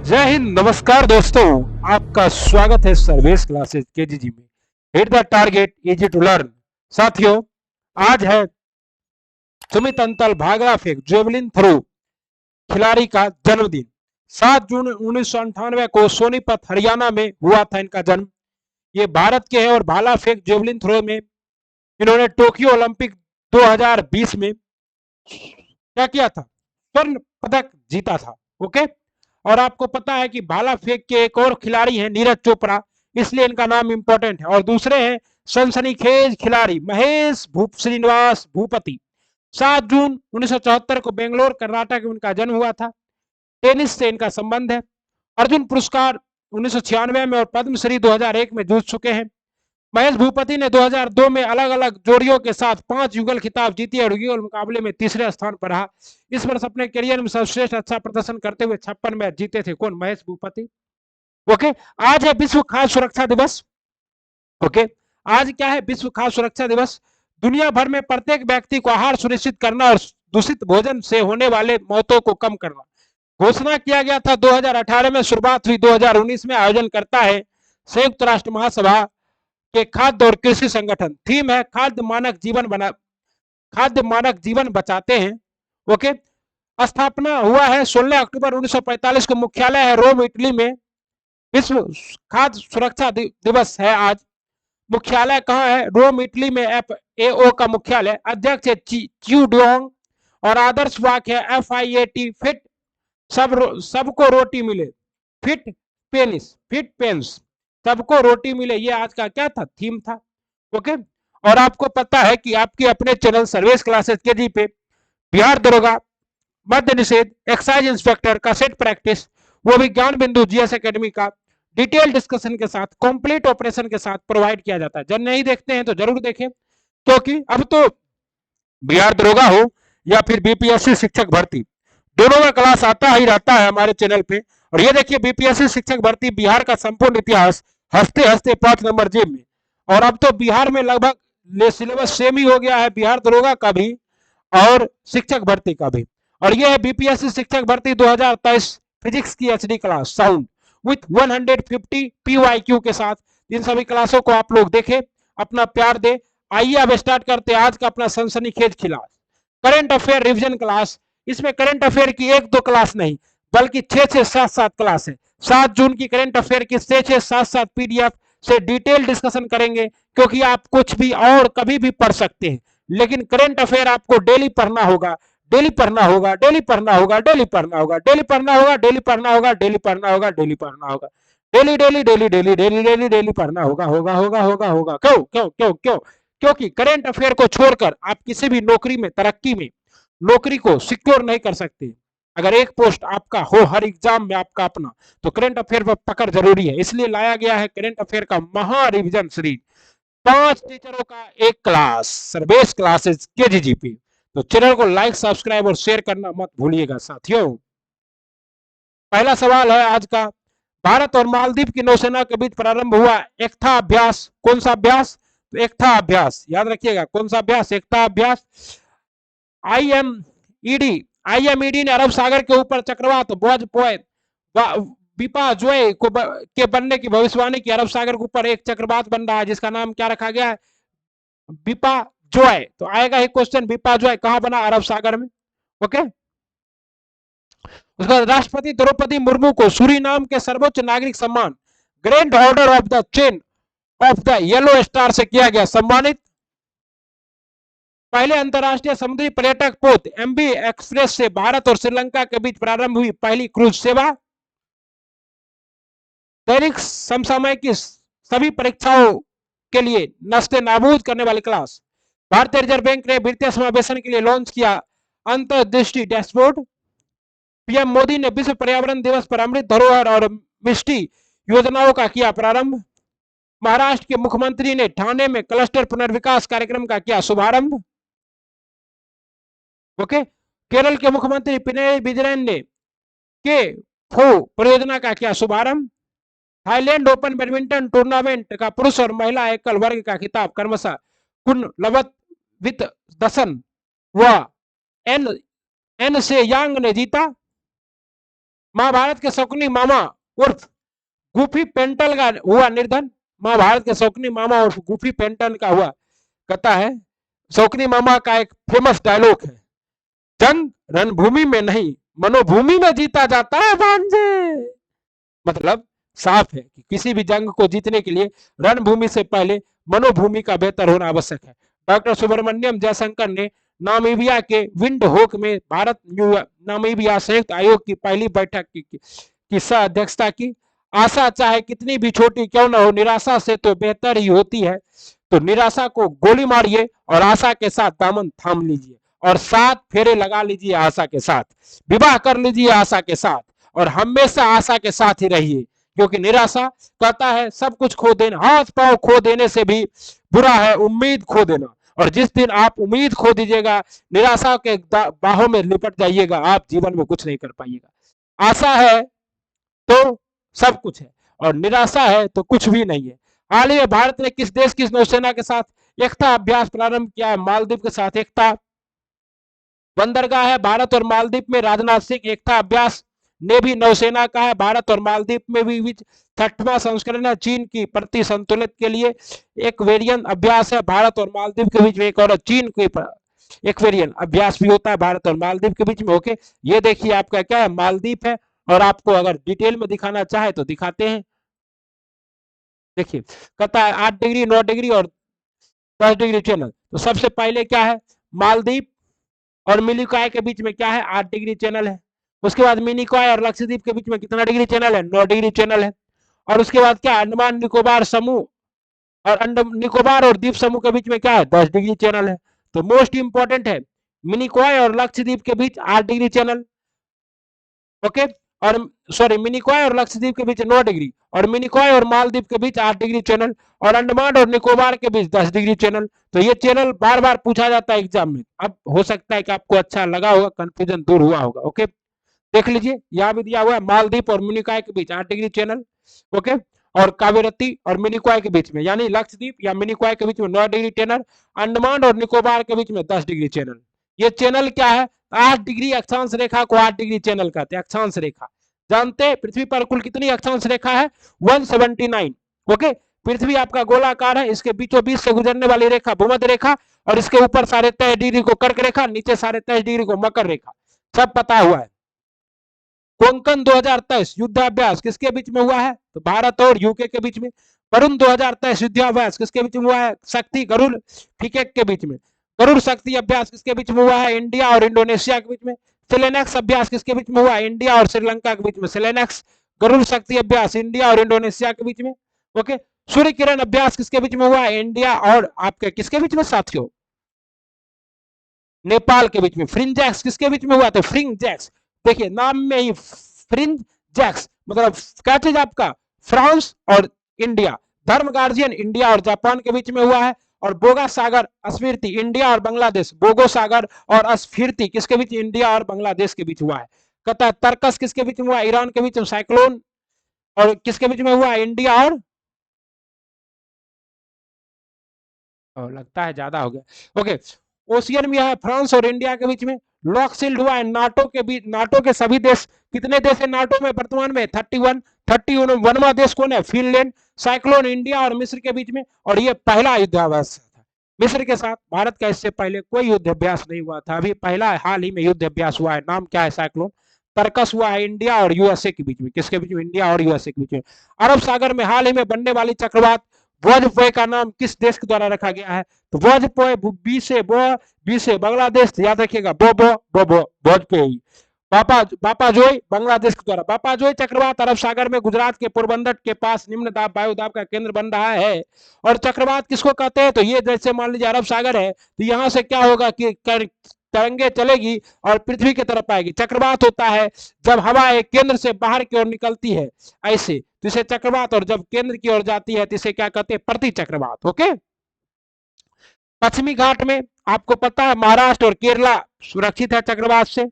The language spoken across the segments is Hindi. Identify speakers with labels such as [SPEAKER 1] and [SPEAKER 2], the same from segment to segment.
[SPEAKER 1] जय हिंद, नमस्कार दोस्तों। आपका स्वागत है सर्वेश क्लासेस केजीजी में। Hit the target, easy to learn. साथियों, आज है सुमित अंतल भागरा फेंक जेवलिन थ्रो खिलाड़ी का जन्मदिन। 7 जून 1998 को सोनीपत हरियाणा में हुआ था इनका जन्म। ये भारत के हैं और भाला फेंक जेवलिन थ्रो में इन्होंने टोक्यो ओलंपिक 2020 में क्या किया था, स्वर्ण पदक जीता था। ओके। और आपको पता है कि भाला फेंक के एक और खिलाड़ी हैं नीरज चोपड़ा, इसलिए इनका नाम इंपॉर्टेंट है। और दूसरे हैं सनसनीखेज खिलाड़ी महेश श्रीनिवास भूपति। 7 जून 1974 को बेंगलोर कर्नाटक में उनका जन्म हुआ था। टेनिस से इनका संबंध है। अर्जुन पुरस्कार 1996 में और पद्मश्री 2001 में जूझ चुके हैं। महेश भूपति ने 2002 में अलग अलग जोड़ियों के साथ 5 युगल खिताब जीती और युगल मुकाबले में तीसरे स्थान पर रहा। इस वर्ष अपने करियर में सर्वश्रेष्ठ अच्छा प्रदर्शन करते हुए 56 मैच जीते थे। कौन? महेश भूपति। ओके। आज है विश्व खाद्य सुरक्षा दिवस। ओके। आज क्या है? विश्व खाद्य सुरक्षा दिवस। दुनिया भर में प्रत्येक व्यक्ति को आहार सुनिश्चित करना और दूषित भोजन से होने वाले मौतों को कम करना घोषणा किया गया था। 2018 में शुरुआत हुई, 2019 में आयोजन करता है संयुक्त राष्ट्र महासभा के खाद्य और कृषि संगठन। थीम है खाद्य मानक जीवन बचाते हैं। ओके। स्थापना हुआ है 16 अक्टूबर 1945 को। मुख्यालय है रोम, इटली में। विश्व खाद्य सुरक्षा दिवस है आज। मुख्यालय कहाँ है? रोम, इटली में। FAO का मुख्यालय। अध्यक्ष है च्यू डोंग और आदर्श वाक्य है FIAT, फिट सबको रोटी मिले। फिट पेंस सबको रोटी मिले, ये आज का क्या था? थीम था। ओके। और आपको पता है कि आपके अपने चैनल सर्वेश क्लासेस के जी पे बिहार दरोगा, मद्य निषेध, एक्साइज इंस्पेक्टर का सेट प्रैक्टिस, वो भी ज्ञान बिंदु जीएस एकेडमी का डिटेल डिस्कशन के साथ, कंप्लीट ऑपरेशन के साथ प्रोवाइड किया जाता है। जब नहीं देखते हैं तो जरूर देखें, क्योंकि अब तो बिहार दरोगा हो या फिर बीपीएससी शिक्षक भर्ती, दोनों का क्लास आता ही रहता है हमारे चैनल पे। और ये देखिए, बीपीएससी शिक्षक भर्ती बिहार का संपूर्ण इतिहास हंसते हंसते 5 नंबर जेब में। और अब तो बिहार में लगभग सिलेबस सेम ही हो गया है, बिहार दरोगा का भी और शिक्षक भर्ती का भी। और यह है बीपीएससी शिक्षक भर्ती 2023 फिजिक्स की HD class sound with 150 PYQ के साथ। इन सभी क्लासों को आप लोग देखें, अपना प्यार दे। आइए अब स्टार्ट करते हैं आज का अपना सनसनीखेज class, current affair revision class. इसमें करंट अफेयर की 1-2 क्लास नहीं, बल्कि 6-7 क्लास है। 7 जून की करंट अफेयर की 6-7 पीडीएफ से डिटेल डिस्कशन करेंगे, क्योंकि आप कुछ भी और कभी भी पढ़ सकते हैं, लेकिन करंट अफेयर आपको डेली पढ़ना होगा, डेली पढ़ना होगा, डेली पढ़ना होगा, डेली पढ़ना होगा, डेली पढ़ना होगा, डेली पढ़ना होगा, डेली पढ़ना होगा, डेली पढ़ना होगा, daily daily daily daily daily daily daily पढ़ना होगा होगा होगा होगा होगा। क्यों क्यों क्यों क्यों? क्योंकि करंट अफेयर को छोड़कर आप किसी भी नौकरी में, तरक्की में, नौकरी को सिक्योर नहीं कर सकते। अगर एक पोस्ट आपका हो हर एग्जाम में आपका अपना, तो करंट अफेयर पर पकड़ जरूरी है। इसलिए लाया गया है करंट अफेयर का महा रिविजन सीरीज, 5 टीचरों का एक क्लास, सर्वेश क्लासेस केजीजीपी। तो चैनल को लाइक, सब्सक्राइब और शेयर करना मत भूलिएगा साथियों। पहला सवाल है आज का, भारत और मालदीव की नौसेना के बीच प्रारंभ हुआ एकता अभ्यास, कौन सा अभ्यास? तो एकता अभ्यास, याद रखिएगा, कौन सा अभ्यास? एकता अभ्यास। आईएमईडी आईएमईडी ने अरब सागर के ऊपर चक्रवात बिपा जोय के बनने की भविष्यवाणी की। अरब सागर के ऊपर एक चक्रवात बन रहा है जिसका नाम क्या रखा गया है? बिपा जोय। तो आएगा ही क्वेश्चन, बिपा जोय कहां बना? अरब सागर में। ओके। उसके बाद राष्ट्रपति द्रौपदी मुर्मू को सूरीनाम के सर्वोच्च नागरिक सम्मान grand order of the chain of the yellow star से किया गया सम्मानित। पहले अंतरराष्ट्रीय समुद्री पर्यटक पोत एमबी एक्सप्रेस से भारत और श्रीलंका के बीच प्रारंभ हुई पहली क्रूज सेवा। दैनिक समसामयिक की सभी परीक्षाओं के लिए नस्ते नाबूद करने वाली क्लास। भारतीय रिजर्व बैंक ने वित्तीय समावेशन के लिए लॉन्च किया अंतर्दृष्टि डैशबोर्ड। पीएम मोदी ने विश्व पर्यावरण दिवस पर अमृत धरोहर और मिष्टी योजनाओं का किया प्रारंभ। महाराष्ट्र के मुख्यमंत्री ने ठाणे में क्लस्टर पुनर्विकास कार्यक्रम का किया शुभारंभ। ओके। केरल के मुख्यमंत्री पिनराई विजयन ने के फो परियोजना का किया शुभारंभ। थाईलैंड ओपन बैडमिंटन टूर्नामेंट का पुरुष और महिला एकल वर्ग का खिताब क्रमशः कुनलवत दसन व एन से यांग ने जीता। महाभारत के शकुनी मामा उर्फ गुफी पेंटल का हुआ निर्धन। महाभारत के शकुनी मामा उर्फ गुफी पेंटल का हुआ, कहता है शकुनी मामा का एक फेमस डायलॉग है, जंग रणभूमि में नहीं मनोभूमि में जीता जाता है भांजे। मतलब साफ है कि किसी भी जंग को जीतने के लिए रणभूमि से पहले मनोभूमि का बेहतर होना आवश्यक है। डॉक्टर सुब्रमण्यम जयशंकर ने नामीबिया के विंड होक में भारत नामीबिया संयुक्त आयोग की पहली बैठक की सह अध्यक्षता की। आशा चाहे कितनी भी छोटी क्यों न हो, निराशा से तो बेहतर ही होती है। तो निराशा को गोली मारिए और आशा के साथ दामन थाम लीजिए और 7 फेरे लगा लीजिए आशा के साथ, विवाह कर लीजिए आशा के साथ और हमेशा आशा के साथ ही रहिए, क्योंकि निराशा कहता है सब कुछ खो देना, हाथ पांव खो देने से भी बुरा है उम्मीद खो देना। और जिस दिन आप उम्मीद खो दीजिएगा, निराशा के बाहों में लिपट जाइएगा, आप जीवन में कुछ नहीं कर पाइएगा। आशा है तो सब कुछ है और निराशा है तो कुछ भी नहीं है। हाल ही में भारत ने किस देश की नौसेना के साथ एकता अभ्यास प्रारंभ किया है? मालदीव के साथ एकता बंदरगाह है भारत और मालदीव में। राजनाथ सिंह एकता अभ्यास ने भी नौसेना का है। भारत और मालदीव में भी 6वां संस्करण है। चीन की प्रति संतुलित के लिए एक वेरियन अभ्यास है भारत और मालदीव के बीच में। एक और चीन की एक वेरियन अभ्यास भी होता है भारत और मालदीव के बीच में। ओके, ये देखिए आपका क्या है, मालदीव है और आपको अगर डिटेल में दिखाना चाहे तो दिखाते हैं। देखिए कहता है 8 डिग्री 9 डिग्री और 10 डिग्री चैनल। तो सबसे पहले क्या है, मालदीव और मिनिकॉय के बीच में क्या है, 8 डिग्री चैनल है। उसके बाद मिनिकॉय और लक्षद्वीप के बीच में कितना डिग्री चैनल है, 9 डिग्री चैनल है। और उसके बाद क्या, अंडमान निकोबार समूह और निकोबार और द्वीप समूह के बीच में क्या है, 10 डिग्री चैनल है। तो मोस्ट इंपॉर्टेंट है मिनिकॉय और लक्षद्वीप के बीच 8 डिग्री चैनल। ओके, और सॉरी मिनिकॉय और लक्षद्वीप के बीच 9 डिग्री और मिनिकॉय और मालदीव के बीच 8 डिग्री चैनल और अंडमान और निकोबार के बीच 10 डिग्री चैनल। तो ये चैनल बार बार पूछा जाता है एग्जाम में। अब हो सकता है कि आपको अच्छा लगा होगा, कंफ्यूजन दूर हुआ होगा। ओके, देख लीजिए यहाँ भी दिया हुआ है मालदीव और मिनिकॉय के बीच 8 डिग्री चैनल। ओके, और कावेरती और मिनिकॉय के बीच में यानी लक्षद्वीप या मिनिकॉय के बीच में 9 डिग्री चैनल, अंडमान और निकोबार के बीच में 10 डिग्री चैनल। ये चैनल क्या है, 8 डिग्री अक्षांश रेखा को 8 डिग्री चैनल कहते हैं। अक्षांश रेखा जानते हैं पृथ्वी पर कुल कितनी अक्षांश रेखा है, 179। ओके, पृथ्वी आपका गोलाकार है, इसके बीचों बीच से गुजरने वाली रेखा भूमध्य रेखा और इसके ऊपर 23.5 डिग्री को कर्क रेखा, नीचे 23.5 डिग्री को मकर रेखा, सब पता हुआ है। कोंकण 2023 युद्धाभ्यास किसके बीच में हुआ है, तो भारत और यूके के बीच में। वरुण 2023 युद्धाभ्यास किसके बीच में हुआ है, शक्ति गरुड़ फिकेक के बीच में। गरुड़ शक्ति अभ्यास किसके बीच में हुआ है, इंडिया और इंडोनेशिया के बीच में। सेलेनेक्स अभ्यास किसके बीच में हुआ है, इंडिया और श्रीलंका के बीच में। सेलेनेक्स गरुड़ शक्ति अभ्यास इंडिया और इंडोनेशिया के बीच में। ओके, सूर्य किरण अभ्यास किसके बीच में हुआ है, इंडिया और आपके किसके बीच में साथियों, नेपाल के बीच में। फ्रिंज जैक्स किसके बीच में हुआ था, फ्रिंज जैक्स, देखिए नाम में ही फ्रिंज जैक्स मतलब क्या चीज आपका, फ्रांस और इंडिया। धर्म गार्जियन इंडिया और जापान के बीच में हुआ है। और बोगा सागर अस्फीर्ति इंडिया और बांग्लादेश, बोगो सागर और अस्फीर्ति किसके बीच, इंडिया और बांग्लादेश के बीच हुआ है। कहता है तर्कस किसके बीच में हुआ, ईरान के बीच में। साइक्लोन और किसके बीच में हुआ, इंडिया और लगता है ज्यादा हो गया। ओके, ओशियन में है फ्रांस और इंडिया के बीच में। लॉकशील्ड हुआ है नाटो के बीच, नाटो के सभी देश, कितने देश है नाटो में वर्तमान में, 31वां देश कौन है, फिनलैंड। साइक्लोन इंडिया और मिस्र के बीच में और ये पहला युद्धाभ्यास था मिस्र के साथ। भारत का इससे पहले कोई युद्ध अभ्यास नहीं हुआ था, अभी पहला हाल ही में युद्ध अभ्यास हुआ है। नाम क्या है, साइक्लोन तर्कस हुआ है इंडिया और यूएसए के बीच में। किसके बीच में, इंडिया और यूएसए के बीच में। अरब सागर में हाल ही में बनने वाली चक्रवात वज्रपोय का नाम किस देश के द्वारा रखा गया है, तो वज्रपोय बी से बांग्लादेश, याद रखिएगा वज्रपोय। बापाजोई बांग्लादेश के द्वारा। बापाजोई चक्रवात अरब सागर में गुजरात के पोरबंदर के पास निम्न दाब वायु दाब का केंद्र बन रहा है। और चक्रवात किसको कहते हैं, तो ये जैसे मान लीजिए अरब सागर है तो यहाँ से क्या होगा कि तरंगे चलेगी और पृथ्वी की तरफ आएगी। चक्रवात होता है जब हवा एक केंद्र से बाहर की ओर निकलती है ऐसे, तो इसे चक्रवात, और जब केंद्र की ओर जाती है तो इसे क्या कहते हैं, प्रति चक्रवात। ओके, पश्चिमी घाट में आपको पता है महाराष्ट्र और केरला सुरक्षित है चक्रवात से।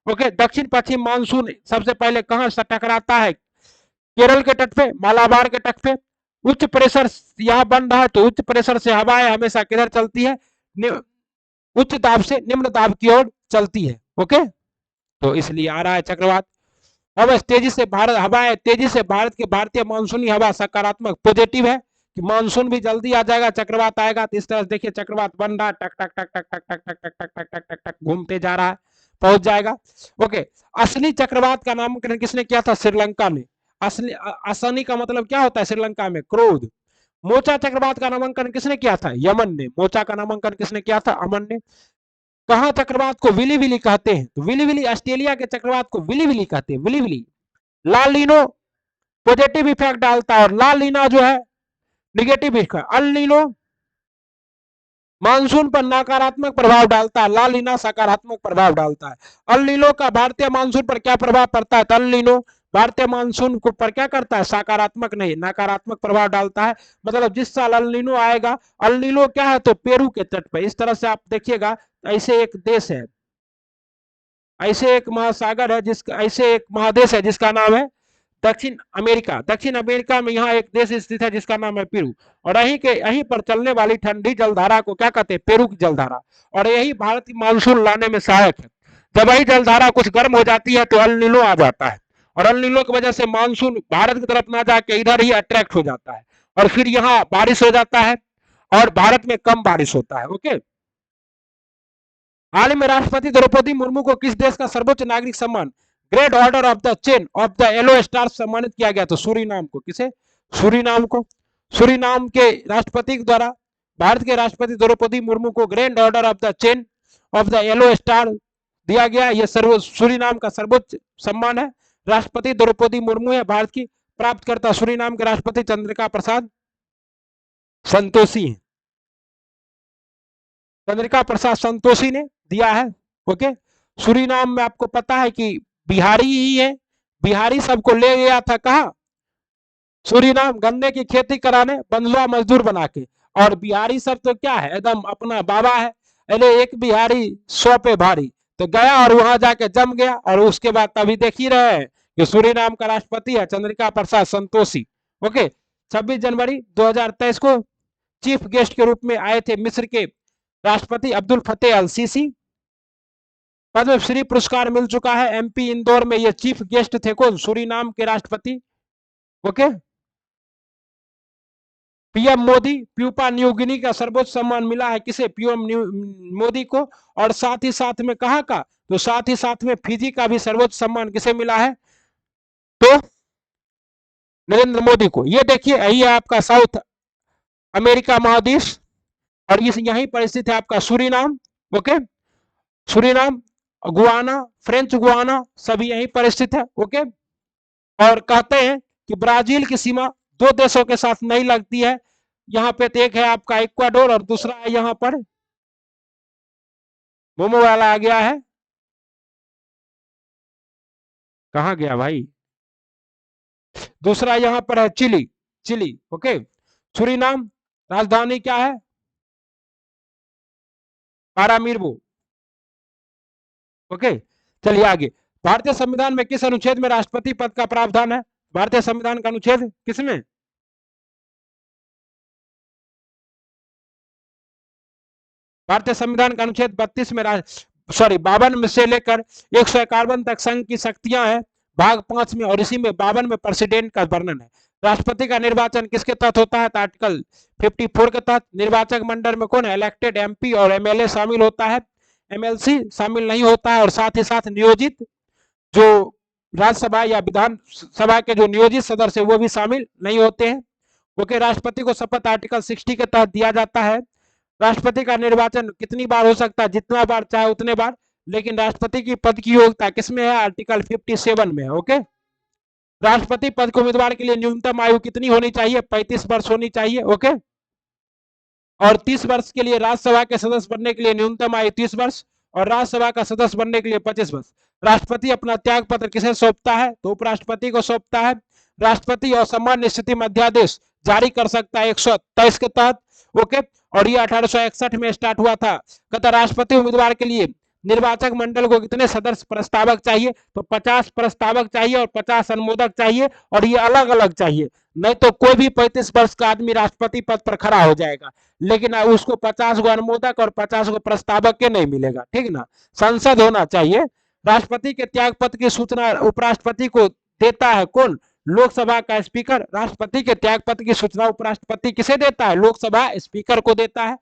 [SPEAKER 1] ओके, दक्षिण पश्चिम मानसून सबसे पहले कहां से टकराता है, केरल के तट पे, मालाबार के तट पे। उच्च प्रेशर यहां बन रहा है तो उच्च प्रेशर से हवाएं हमेशा किधर चलती है, उच्च दाब से निम्न दाब की ओर चलती है। ओके, तो इसलिए आ रहा है चक्रवात। अब तेजी से भारत हवाएं तेजी से भारतीय मानसूनी हवा सकारात्मक पॉजिटिव है कि मानसून भी जल्दी आ जाएगा, चक्रवात आएगा। तो इस तरह से देखिए चक्रवात बन रहा है, टक टक टक टक टक टक टक टक टक टक टक टक टक घूमते जा रहा है, पहुंच जाएगा। ओके, असली चक्रवात का नामकरण किसने किया था? श्रीलंका ने। असली असनी का मतलब क्या होता है श्रीलंका में? क्रोध। मोचा चक्रवात का नामांकन किसने किया था? यमन ने। मोचा का नामांकन किसने किया था? अमन ने। कहा चक्रवात को विली विली कहते हैं? तो विली विली, ऑस्ट्रेलिया के चक्रवात को विली विली कहते हैं, विली विली। लाल लीनो पॉजिटिव इफेक्ट डालता है और लाल लीना जो है negative effect. El Nino monsoon पर नकारात्मक प्रभाव डालता है, लाल लीना सकारात्मक प्रभाव डालता है। अल नीनो का भारतीय मानसून पर क्या प्रभाव पड़ता है? अल नीनो भारतीय मानसून को पर क्या करता है? सकारात्मक नहीं नकारात्मक प्रभाव डालता है। मतलब जिस साल अल नीनो आएगा, अल नीनो क्या है? तो पेरू के तट पर। इस तरह से आप देखिएगा, ऐसे एक देश है, ऐसे एक महासागर है जिसका, ऐसे एक महादेश है जिसका नाम है दक्षिण अमेरिका। दक्षिण अमेरिका में यहाँ एक देश स्थित है जिसका नाम है पेरू, और यहीं पर चलने वाली ठंडी जलधारा को क्या कहते हैं? पेरू की जलधारा। और यही भारत की मानसून लाने में सहायक है। जब वही जलधारा कुछ गर्म हो जाती है तो अल नीनो आ जाता है, और अल नीनो की वजह से मानसून भारत की तरफ ना जाके इधर ही अट्रैक्ट हो जाता है, और फिर यहाँ बारिश हो जाता है, और भारत में कम बारिश होता है। ओके, हाल ही में राष्ट्रपति द्रौपदी मुर्मू को किस देश का सर्वोच्च नागरिक सम्मान great order of the chain of the yellow star सम्मानित किया गया? तो सूरीनाम को। किसे? सूरीनाम को। सूरीनाम के राष्ट्रपति द्वारा भारत के राष्ट्रपति द्रौपदी मुर्मू को grand order of the chain of the yellow star दिया गया। यह सूरीनाम का सर्वोच्च सम्मान है। राष्ट्रपति द्रौपदी मुर्मू है भारत की प्राप्तकर्ता। सूरीनाम के राष्ट्रपति चंद्रिका प्रसाद संतोषी है, चंद्रिका प्रसाद संतोषी ने दिया है। ओके, सूरीनाम में आपको पता है कि बिहारी ही है, बिहारी सबको ले गया था कहा? सूरीनाम, गन्ने की खेती कराने, बंधुआ मजदूर बना के। और बिहारी सब तो क्या है? एकदम अपना बाबा है। अरे एक बिहारी 100 पे भारी। तो गया और वहां जाके जम गया, और उसके बाद तभी देख ही रहे हैं कि सूरीनाम का राष्ट्रपति है चंद्रिका प्रसाद संतोषी। ओके, 26 जनवरी 2023 को चीफ गेस्ट के रूप में आए थे मिस्र के राष्ट्रपति अब्दुल फतेह अल सीसी। पद्मश्री पुरस्कार मिल चुका है। एमपी इंदौर में ये चीफ गेस्ट थे। कौन? सूरीनाम के राष्ट्रपति। Okay, PM Modi, pupa New Guinea का सर्वोच्च सम्मान मिला है किसे? पीएम मोदी को। और साथ में कहा का? तो साथ में फिजी का भी सर्वोच्च सम्मान किसे मिला है? तो नरेंद्र मोदी को। ये देखिए, यही है आपका साउथ अमेरिका महादेश, और इस यहीं पर स्थित है आपका Suriname. Okay, Suriname, Guana, French Guana सभी यहीं पर स्थित है। ओके, और कहते हैं कि ब्राजील की सीमा दो देशों के साथ नहीं लगती है। यहाँ पे एक है आपका इक्वाडोर, और दूसरा है यहाँ पर मोमो वाला आ गया है, कहाँ गया भाई? दूसरा यहाँ पर है चिली। चिली। ओके, सूरीनाम राजधानी क्या है? पारामीरबो। ओके, चलिए आगे। भारतीय संविधान में किस अनुच्छेद में राष्ट्रपति पद का प्रावधान है? भारतीय संविधान का अनुच्छेद किसमें? भारतीय संविधान का अनुच्छेद 32 में 52 में से लेकर 151 तक संघ की शक्तियां हैं, भाग 5 में, और इसी में 52 में प्रेसिडेंट का वर्णन है। राष्ट्रपति का निर्वाचन किसके तहत होता है? तो आर्टिकल 54 के तहत। निर्वाचक मंडल में कौन है? इलेक्टेड एमपी और एमएलए शामिल होता है, एमएलसी शामिल नहीं होता है। और साथ ही साथ नियोजित जो राज्यसभा या विधानसभा के जो नियोजित सदस्य वो भी शामिल नहीं होते हैं। ओके, राष्ट्रपति को शपथ आर्टिकल 60 के तहत दिया जाता है। राष्ट्रपति का निर्वाचन कितनी बार हो सकता है? जितना बार चाहे उतने बार, लेकिन राष्ट्रपति की पद की योग्यता किसमें है? आर्टिकल 57 में है। ओके, राष्ट्रपति पद के उम्मीदवार के लिए न्यूनतम आयु कितनी होनी चाहिए? 35 वर्ष होनी चाहिए। ओके, और 30 वर्ष के लिए राज्यसभा के सदस्य बनने के लिए न्यूनतम आयु 30 वर्ष, और राज्यसभा का सदस्य बनने के लिए 25 वर्ष। राष्ट्रपति अपना त्याग पत्र किसे सौंपता है? तो उपराष्ट्रपति को सौंपता है। राष्ट्रपति असामान्य स्थिति में अध्यादेश जारी कर सकता है 123 के तहत। ओके, और ये 1861 में स्टार्ट हुआ था। कहता राष्ट्रपति उम्मीदवार के लिए निर्वाचक मंडल को कितने सदस्य प्रस्तावक चाहिए? तो 50 प्रस्तावक चाहिए और 50 अनुमोदक चाहिए, और ये अलग अलग चाहिए। नहीं तो कोई भी 35 वर्ष का आदमी राष्ट्रपति पद पर खड़ा हो जाएगा, लेकिन उसको 50 गो अनुमोदक और 50 गो प्रस्तावक के नहीं मिलेगा। ठीक ना, संसद होना चाहिए, राष्ट्रपति के त्यागपत्र की सूचना उपराष्ट्रपति को देता है कौन? लोकसभा का स्पीकर। राष्ट्रपति के त्यागपत्र की सूचना उपराष्ट्रपति किसे देता है? लोकसभा स्पीकर को देता है।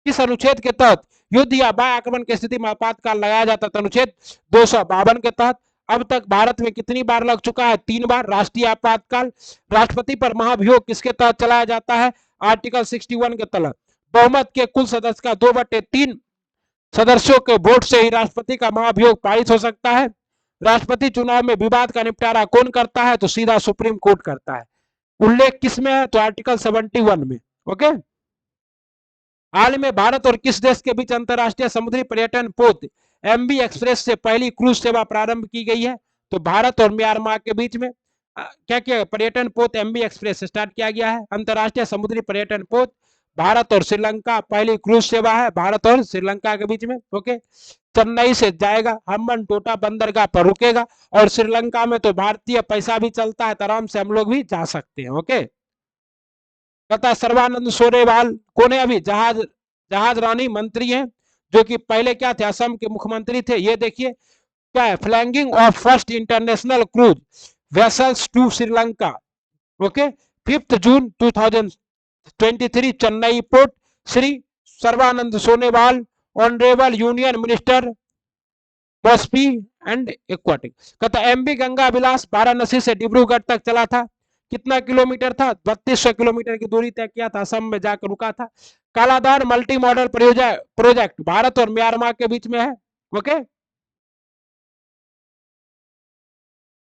[SPEAKER 1] किस अनुच्छेद के तहत युद्ध या बाह्य आक्रमण की स्थिति में आपातकाल लगाया जाता है? अनुच्छेद 252 के तहत। अब तक भारत में कितनी बार लग चुका है? 3 बार राष्ट्रीय आपातकाल। राष्ट्रपति पर महाभियोग किसके तहत चलाया जाता है? आर्टिकल 61 के तहत। बहुमत के कुल सदस्य का 2/3 सदस्यों के वोट से ही राष्ट्रपति का महाभियोग पारित हो सकता है। राष्ट्रपति चुनाव में विवाद का निपटारा कौन करता है? तो सीधा सुप्रीम कोर्ट करता है। उल्लेख किस में है? तो आर्टिकल 71 में। ओके। हाल में भारत और किस देश के बीच अंतरराष्ट्रीय समुद्री पर्यटन पोत एमबी एक्सप्रेस से पहली क्रूज सेवा प्रारंभ की गई है? तो भारत और म्यांमार के बीच में क्या क्या पर्यटन पोत एमबी एक्सप्रेस स्टार्ट किया गया है। अंतरराष्ट्रीय समुद्री पर्यटन पोत भारत और श्रीलंका पहली क्रूज सेवा है, भारत और श्रीलंका के बीच में। ओके। चेन्नई से जाएगा, हम्बन टोटा बंदरगाह पर रुकेगा, और श्रीलंका में तो भारतीय पैसा भी चलता है, तो आराम से हम लोग भी जा सकते हैं। ओके। कहता सर्बानंद सोनोवाल कौन है? अभी जहाज रानी मंत्री हैं, जो कि पहले क्या थे? असम के मुख्यमंत्री थे। ये देखिए क्या है? Flagging off first international cruise vessels to Sri Lanka. Okay. 5 जून 2023 Chennai port. Shri Sarbananda Sonowal honourable union minister मॉस्पी एंड एक्वाटिक। कहता एमबी गंगा विलास वाराणसी से डिब्रूगढ़ तक चला था। कितना किलोमीटर था? 3200 किलोमीटर की दूरी तय किया था, असम में जाकर रुका था। कालाधार मल्टी मॉडल प्रोजेक्ट भारत और म्यांमार के बीच में है। ओके।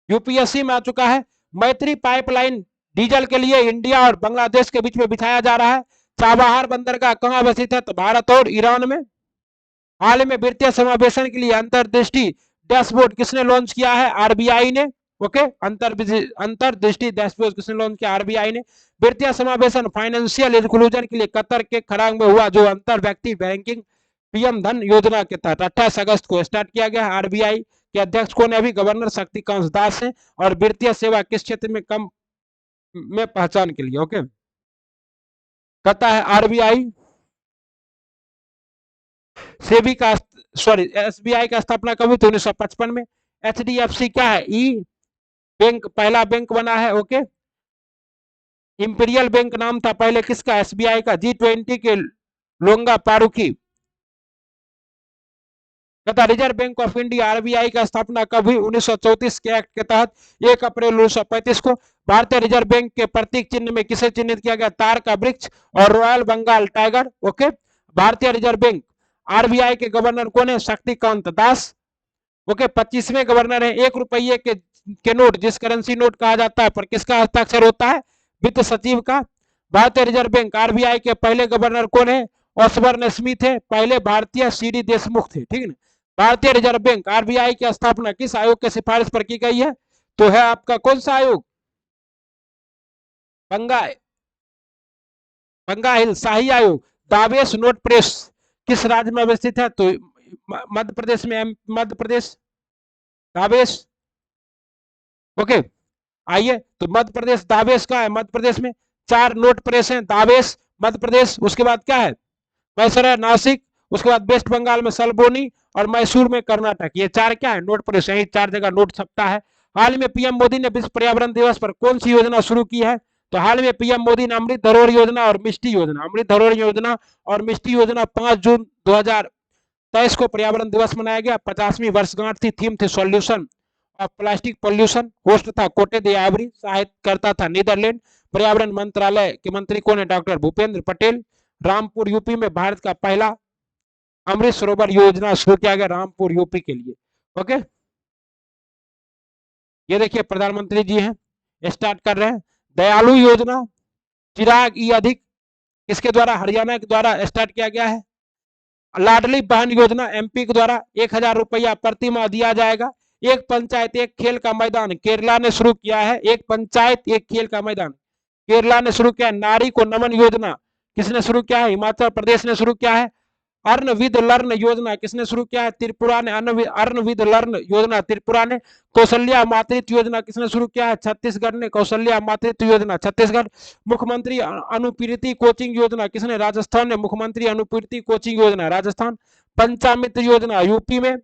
[SPEAKER 1] यूपीएससी में आ चुका है। मैत्री पाइपलाइन डीजल के लिए इंडिया और बांग्लादेश के बीच में बिछाया जा रहा है। चाबहार बंदरगाह कहां अवस्थित है? तो भारत और ईरान में। हाल में वित्तीय समावेशन के लिए अंतर्दृष्टि डैशबोर्ड किसने लॉन्च किया है? आरबीआई ने। ओके। अंतर्दृष्टि डैशबोर्ड किसने लॉन्च किया? आरबीआई ने। वित्तीय समावेशन फाइनेंशियल इंक्लूजन के लिए कतर के खरांग में हुआ, जो अंतर व्यक्ति बैंकिंग पीएम धन योजना के तहत 28 अगस्त को स्टार्ट किया गया। आरबीआई के अध्यक्ष कौन है? अभी गवर्नर शक्तिकांत दास है। और वित्तीय सेवा किस क्षेत्र में कम में पहचान के लिए? ओके। कहता है आरबीआई सेबी का एसबीआई का स्थापना कब हुई? 1955 में। एचडीएफसी क्या है? ई बैंक पहला बैंक बना है। ओके। इंपीरियल बैंक नाम था पहले किसका? एसबीआई का। G20 के लोंगा पारुखी। कहता reserve bank of India RBI का स्थापना कब हुई? 1934 के एक्ट के तहत 1 अप्रैल 1935 को। भारतीय रिजर्व बैंक के प्रतीक चिन्ह में किसे चिन्हित किया गया? तार का वृक्ष और रॉयल बंगाल टाइगर। ओके। भारतीय रिजर्व बैंक आरबीआई के गवर्नर कौन है? शक्तिकांत दास। ओके। 25वें गवर्नर है। 1 रुपये के नोट, जिस करेंसी नोट कहा जाता है, पर किसका हस्ताक्षर होता है? वित्त सचिव का। भारतीय रिजर्व बैंक आरबीआई के पहले गवर्नर कौन है? ऑसबर्न स्मिथ है। पहले भारतीय सीडी देशमुख थे। ठीक है। भारतीय रिजर्व बैंक आरबीआई की स्थापना किस आयोग के सिफारिश पर की गई है? तो है आपका कौन सा आयोग? बंगा हिल शाही आयोग। दावेश नोट प्रेस किस राज्य में अवस्थित है? तो मध्य प्रदेश में। मध्य प्रदेश दावेश। ओके। आइए, तो मध्य प्रदेश दावेश का है। मध्य प्रदेश में 4 नोट प्रेस हैं। दावेश मध्य प्रदेश। उसके बाद क्या है? मैसूर नासिक। उसके बाद वेस्ट बंगाल में सलबोनी, और मैसूर में कर्नाटक। ये 4 क्या है? Note press. यही 4 जगह नोट छपता है। हाल में पीएम मोदी ने विश्व पर्यावरण दिवस पर कौन सी योजना शुरू की है? तो हाल में पीएम मोदी ने अमृत धरोहर योजना और मिष्टी योजना, अमृत धरोहर योजना और मिष्टी योजना 5 जून 2023 को पर्यावरण दिवस मनाया गया। 50वीं वर्षगांठ थी। थीम थी solution of plastic pollution. Host था कोटे दे आइवरी। सहायता था नीदरलैंड। पर्यावरण मंत्रालय के मंत्री कौन है? डॉक्टर भूपेंद्र पटेल। रामपुर यूपी में भारत का पहला अमृत सरोवर योजना शुरू किया गया, रामपुर यूपी के लिए। ओके। ये देखिए प्रधानमंत्री जी हैं, स्टार्ट कर रहे हैं। दयालु योजना चिराग ई अधिक किसके द्वारा? हरियाणा के द्वारा स्टार्ट किया गया है। लाडली बहन योजना एमपी के द्वारा 1000 रुपया प्रति माह दिया जाएगा। एक पंचायत एक खेल का मैदान केरला ने शुरू किया है। एक पंचायत एक खेल का मैदान केरला ने शुरू किया है। नारी को नमन योजना किसने शुरू किया है? हिमाचल प्रदेश ने शुरू किया है। अर्न विद लर्न योजना किसने शुरू किया है? त्रिपुरा ने। अर्न विद लर्न योजना त्रिपुरा ने। कौशल्या मातृत्व योजना किसने शुरू किया है? छत्तीसगढ़ ने। कौशल्या मातृत्व योजना छत्तीसगढ़। मुख्यमंत्री अनुपीड़ित कोचिंग योजना किसने? राजस्थान ने। मुख्यमंत्री अनुपीड़ित कोचिंग योजना राजस्थान। पंचामित्र योजना यूपी में।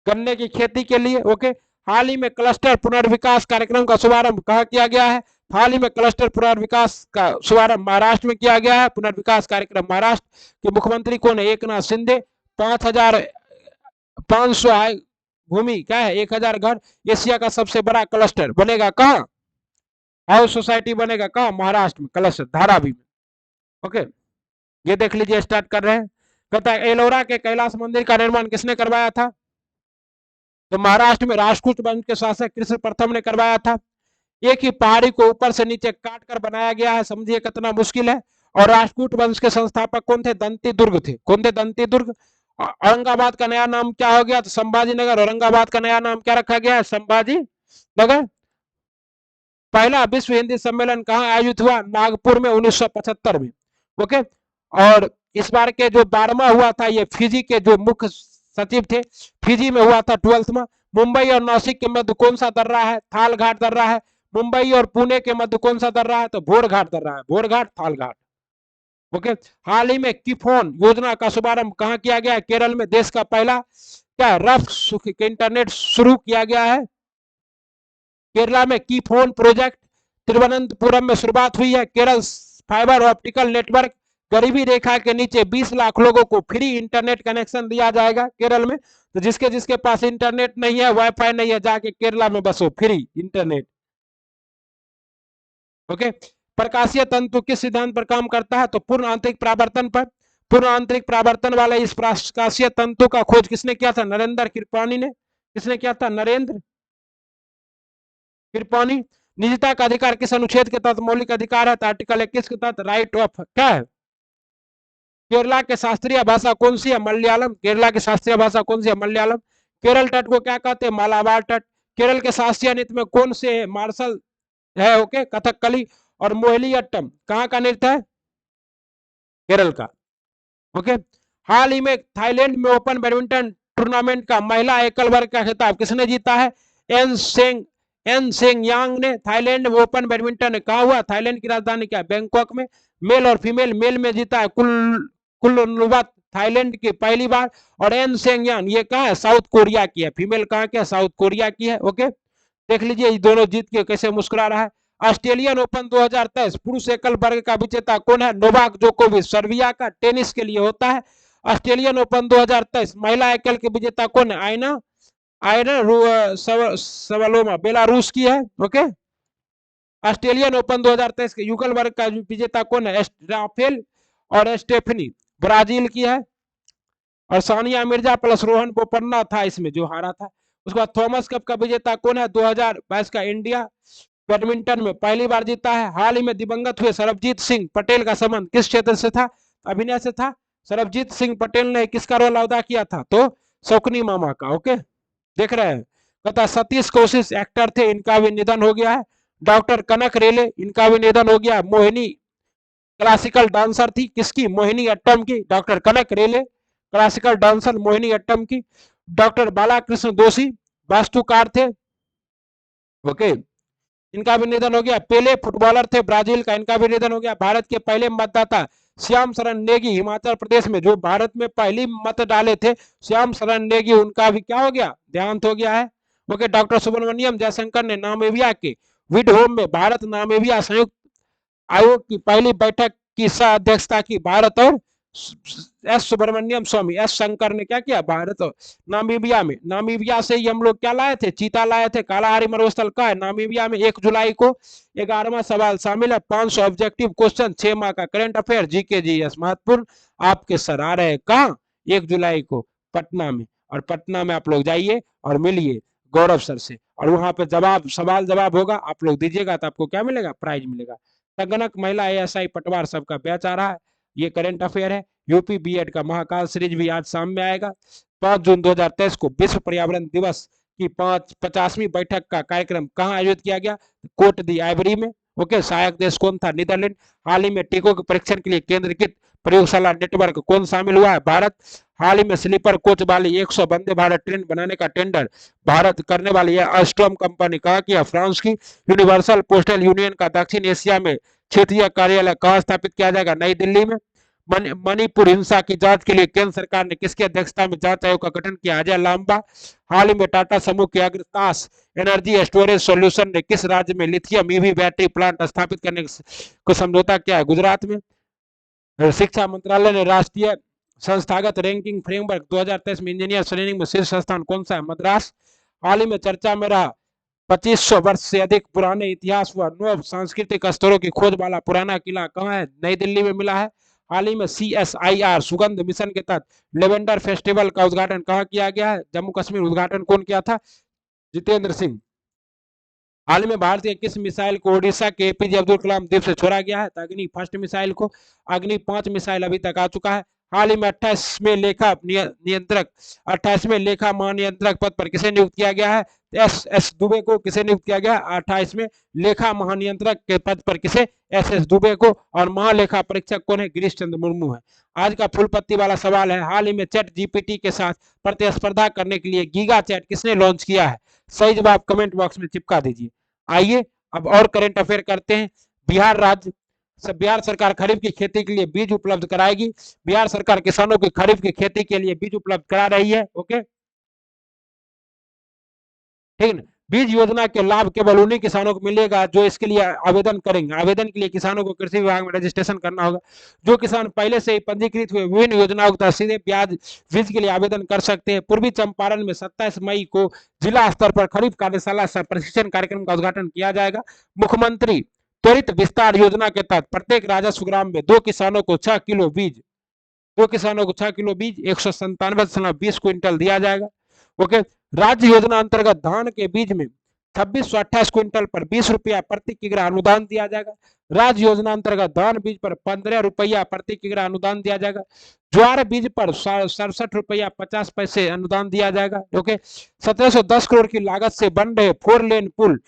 [SPEAKER 1] गन्ने की खेती के लिए। ओके, हाल ही में क्लस्टर पुनर्विकास कार्यक्रम का शुभारंभ कहाँ किया गया है? हाल ही में क्लस्टर पुनर्विकास का शुभारंभ महाराष्ट्र में किया गया है। पुनर्विकास कार्यक्रम महाराष्ट्र के मुख्यमंत्री कौन है? एकनाथ शिंदे। 5,500 आय भूमि क्या है? 1,000 घर। एशिया का सबसे बड़ा क्लस्टर बनेगा कहाँ? हाउस सोसाइटी बनेगा कहाँ? महाराष्ट्र में, क्लस्टर धारावी में। ओके, ये देख लीजिए, स्टार्ट कर रहे हैं। कहता है एलोरा के कैलाश मंदिर का निर्माण किसने करवाया था? तो महाराष्ट्र में राष्ट्रकूट वंश के शासक कृष्ण प्रथम ने करवाया था। एक ही पहाड़ी को ऊपर से नीचे काट कर बनाया गया है, समझिए कितना मुश्किल है। और राष्ट्रकूट वंश के संस्थापक कौन थे? दंती दुर्ग थे। कौन थे? दंती दुर्ग। औरंगाबाद का नया नाम क्या हो गया? तो संभाजी नगर। औरंगाबाद का नया नाम क्या रखा गया है? संभाजी नगर। पहला विश्व हिंदी सम्मेलन कहाँ आयोजित हुआ? नागपुर में 1975 में। ओके, और इस बार के जो 12वां हुआ था, ये फिजी के जो मुख्य सचिव थे, फिजी में हुआ था 12th में। मुंबई और नासिक के मध्य कौन सा दर्रा है? थाल घाट दर्रा है। मुंबई और पुणे के मध्य कौन सा दर्रा है? तो भोर घाट दर्रा है। भोर घाट, थाल घाट। ओके, हाल ही में किफोन योजना का शुभारंभ कहाँ किया गया है? केरल में। देश का पहला क्या रफ इंटरनेट शुरू किया गया है केरला में। की फोन प्रोजेक्ट तिरुवनंतपुरम में शुरुआत हुई है। केरल फाइबर ऑप्टिकल नेटवर्क, गरीबी रेखा के नीचे 20 लाख लोगों को फ्री इंटरनेट कनेक्शन दिया जाएगा केरल में। तो जिसके जिसके पास इंटरनेट नहीं है, वाईफाई नहीं है, जाके केरला में बसो, फ्री इंटरनेट। ओके, प्रकाशीय तंतु किस सिद्धांत पर काम करता है? तो पूर्ण आंतरिक परावर्तन पर। पूर्ण आंतरिक परावर्तन वाले इस प्रकाशीय तंतु का खोज किसने किया था? नरेंद्र कृपलानी ने। किसने किया था? नरेंद्र कृपलानी। निजता का अधिकार किस अनुच्छेद के तहत मौलिक अधिकार है? तो आर्टिकल 21 के तहत राइट ऑफ क्या है? केरला के शास्त्रीय भाषा कौन सी है? मलयालम। केरला की शास्त्रीय भाषा कौन सी है? मलयालम। केरल तट को क्या कहते हैं? मालाबार तट। केरल के शास्त्रीय नृत्य में कौन से मार्शल है? ओके, कथकली और मोहिनीअट्टम कहाँ का नृत्य है? केरल का। ओके, हाल ही में थाईलैंड में ओपन बैडमिंटन टूर्नामेंट का महिला एकल वर्ग का खिताब किसने जीता है? एन सेंग यांग ने। थाईलैंड में ओपन बैडमिंटन कहा हुआ? थाईलैंड की राजधानी क्या? बैंकॉक में। मेल और फीमेल, मेल में जीता है कुल्लुनवत, थाईलैंड की पहली बार। और एन सेंग यांग ये कहा है? साउथ कोरिया की है। फीमेल कहाँ की है? साउथ कोरिया की है। ओके, देख लीजिए ये दोनों जीत के कैसे मुस्कुरा रहा है। ऑस्ट्रेलियन ओपन 2023 पुरुष एकल वर्ग का विजेता कौन है? नोवाक जोकोविच, सर्बिया का, टेनिस के लिए होता है। ऑस्ट्रेलियन ओपन 2023 महिला एकल के विजेता कौन है? आयना आयना सवालोमा, बेलारूस की है। ओके, ऑस्ट्रेलियन ओपन 2023 के युगल वर्ग का विजेता कौन है? राफेल और स्टेफनी, ब्राजील की है। और सानिया मिर्जा प्लस रोहन बोपन्ना था इसमें जो हारा था। उसके बाद थॉमस कप का विजेता कौन है? 2022 का इंडिया बैडमिंटन में पहली बार जीता है। हाल ही में दिवंगत हुए सरबजीत सिंह पटेल का संबंध किस क्षेत्र से था? अभिनय से था। सरबजीत सिंह पटेल ने किसका रोल अदा किया था? तो शौकनी मामा का। ओके, देख रहे हैं। कहता सतीश कौशिक एक्टर थे, इनका भी निधन हो गया है। डॉक्टर कनक रेले, इनका भी निधन हो गया। मोहिनी क्लासिकल डांसर थी, किसकी? मोहिनी अट्टम की। डॉक्टर कनक रेले क्लासिकल डांसर मोहिनी अट्टम की। डॉक्टर बालाकृष्ण दोषी वास्तुकार थे। ओके, इनका भी निधन हो गया। पेले फुटबॉलर थे ब्राजील का, इनका भी निधन हो गया। भारत के पहले मतदाता श्याम शरण नेगी, हिमाचल प्रदेश में जो भारत में पहली मत डाले थे, श्याम शरण नेगी, उनका भी क्या हो गया? देहांत हो गया है। ओके, डॉक्टर सुब्रमण्यम जयशंकर ने नामीबिया के विडहोम में भारत नामीबिया संयुक्त आयोग की पहली बैठक की सह अध्यक्षता की। भारत और एस सुब्रमण्यम स्वामी, एस शंकर ने क्या किया? भारत और नामीबिया में। नामीबिया से ही हम लोग क्या लाए थे? चीता लाए थे। कालाहारी मरुस्थल का है नामीबिया में। 1 जुलाई को 11वां सवाल शामिल है। 500 ऑब्जेक्टिव क्वेश्चन, 6 माह का करंट अफेयर, जीके जीएस महत्वपूर्ण आपके सर आ रहे हैं। कहाँ? 1 जुलाई को पटना में। और पटना में आप लोग जाइए और मिलिए गौरव सर से, और वहां पे जवाब सवाल जवाब होगा, आप लोग दीजिएगा तो आपको क्या मिलेगा? प्राइज मिलेगा। संगणक महिला एएसआई पटवार सबका बैच आ रहा है। ये करंट अफेयर है। यूपी बीएड का महाकाल सीरीज भी आज शाम में आएगा। 5 जून 2023 को विश्व पर्यावरण दिवस की 50वीं बैठक का कार्यक्रम कहाँ आयोजित किया गया? कोट दी आइवरी में। ओके, सहायक देश कौन था? नीदरलैंड। हाल ही में टीकों के परीक्षण के लिए केंद्रीकृत प्रयोगशाला नेटवर्क कौन शामिल हुआ है? भारत। हाल ही में स्लीपर कोच वाली 100 वंदे भारत ट्रेन बनाने का टेंडर भारत करने वाली है अल्स्टॉम कंपनी कहा किया? फ्रांस की। यूनिवर्सल पोस्टल यूनियन का दक्षिण एशिया में क्षेत्रीय कार्यालय कहाँ स्थापित किया जाएगा? नई दिल्ली में। मणिपुर हिंसा की जांच के लिए केंद्र सरकार ने किसकी अध्यक्षता में जांच आयोग का गठन किया? अजय लांबा। हाल ही में टाटा समूह के अग्रतास एनर्जी स्टोरेज सॉल्यूशन ने किस राज्य में लिथियम ईवी बैटरी प्लांट स्थापित करने को समझौता किया है? गुजरात में। शिक्षा मंत्रालय ने राष्ट्रीय संस्थागत रैंकिंग फ्रेमवर्क 2023 में इंजीनियर श्रेणी में शीर्ष स्थान कौन सा है? मद्रास। हाल ही में चर्चा में रहा 2500 वर्ष से अधिक पुराने इतिहास व नव सांस्कृतिक स्तरों की खोज वाला पुराना किला कहाँ है? नई दिल्ली में मिला है। हाल ही में CSIR सुगंध मिशन के तहत लेवेंडर फेस्टिवल का उद्घाटन कहाँ किया गया है? जम्मू कश्मीर। उद्घाटन कौन किया था? जितेंद्र सिंह। हाल में भारतीय किस मिसाइल को ओडिशा के APJ अब्दुल कलाम द्वीप से छोड़ा गया है? अग्नि फर्स्ट मिसाइल को। अग्नि 5 मिसाइल अभी तक आ चुका है। हाल ही में 28वें लेखा नियंत्रक 28वें लेखा महानियंत्रक पद पर किसे नियुक्त किया गया है? SS दुबे को। किसे नियुक्त किया गया? 28वें लेखा महानियंत्रक के पद पर किसे? SS दुबे को। और महालेखा परीक्षक कौन है? गिरीश चंद्र मुर्मू है। आज का फुल पत्ती वाला सवाल है, हाल ही में चैट GPT के साथ प्रतिस्पर्धा करने के लिए गीगा चैट किसने लॉन्च किया है? सही जवाब कमेंट बॉक्स में चिपका दीजिए। आइए अब और करंट अफेयर करते हैं। बिहार सरकार खरीफ की खेती के लिए बीज उपलब्ध कराएगी। बिहार सरकार किसानों की खरीफ की खेती के लिए बीज उपलब्ध करा रही है। ओके, ठीक है। बीज योजना के लाभ केवल उन्हीं किसानों को मिलेगा जो इसके लिए आवेदन करेंगे। आवेदन के लिए किसानों को कृषि विभाग में रजिस्ट्रेशन करना होगा। जो किसान पहले से ही पंजीकृत हुए विभिन्न योजनाओं के तहत सीधे बीज के लिए आवेदन कर सकते हैं। पूर्वी चंपारण में 27 मई को जिला स्तर पर खरीफ कार्यशाला प्रशिक्षण कार्यक्रम का उद्घाटन किया जाएगा। मुख्यमंत्री त्वरित विस्तार योजना के तहत प्रत्येक राजस्व ग्राम में 2 किसानों को 6 किलो बीज 197.20 क्विंटल दिया जाएगा। ओके, राज्य योजना अंतर्गत धान के बीज में 2628 क्विंटल पर 20 रुपया प्रति किग्रा अनुदान दिया जाएगा। राज्य योजना अंतर्गत धान बीज पर 15 रुपया प्रति किग्रा अनुदान दिया जाएगा। ज्वार बीज पर 67 रुपया 50 पैसे अनुदान दिया जाएगा। ओके, 1710 करोड़ की लागत से बन रहे 4 लेन पुल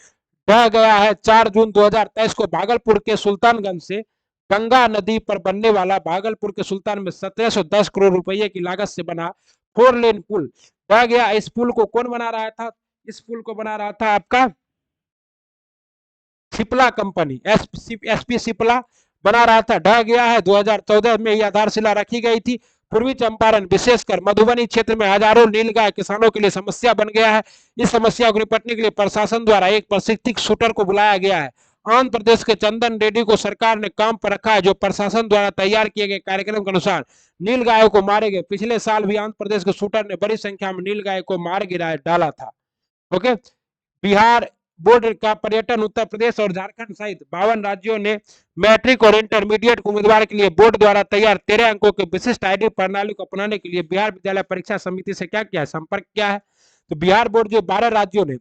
[SPEAKER 1] ढह गया है। 4 जून 2023 को भागलपुर के सुल्तानगंज से गंगा नदी पर बनने वाला भागलपुर के सुल्तान में 1710 करोड़ रुपए की लागत से बना 4 लेन पुल ढह गया। इस पुल को कौन बना रहा था? इस पुल को बना रहा था आपका सिप्ला कंपनी, SP सिप्ला बना रहा था। ढह गया है। 2014 में यह आधारशिला रखी गई थी। पूर्वी चंपारण विशेषकर मधुबनी क्षेत्र में हजारों नीलगाय किसानों के लिए समस्या बन गया है। इस समस्या को निपटने के लिए प्रशासन द्वारा एक प्रशिक्षित शूटर को बुलाया गया है। आंध्र प्रदेश के चंदन रेड्डी को सरकार ने काम पर रखा है, जो प्रशासन द्वारा तैयार किए गए कार्यक्रम के अनुसार नीलगायों को मारे गए। पिछले साल भी आंध्र प्रदेश के शूटर ने बड़ी संख्या में नीलगाय को मार गिरा डाला था। ओके, बिहार बोर्ड का पर्यटन उत्तर प्रदेश और झारखंड सहित 52 राज्यों ने मैट्रिक और इंटरमीडिएट उम्मीदवार के लिए बोर्ड द्वारा तैयार 13 अंकों के विशिष्ट ID प्रणाली को अपनाने के लिए बिहार विद्यालय परीक्षा समिति से क्या किया है? संपर्क किया है। तो बिहार बोर्ड जो 12 राज्यों ने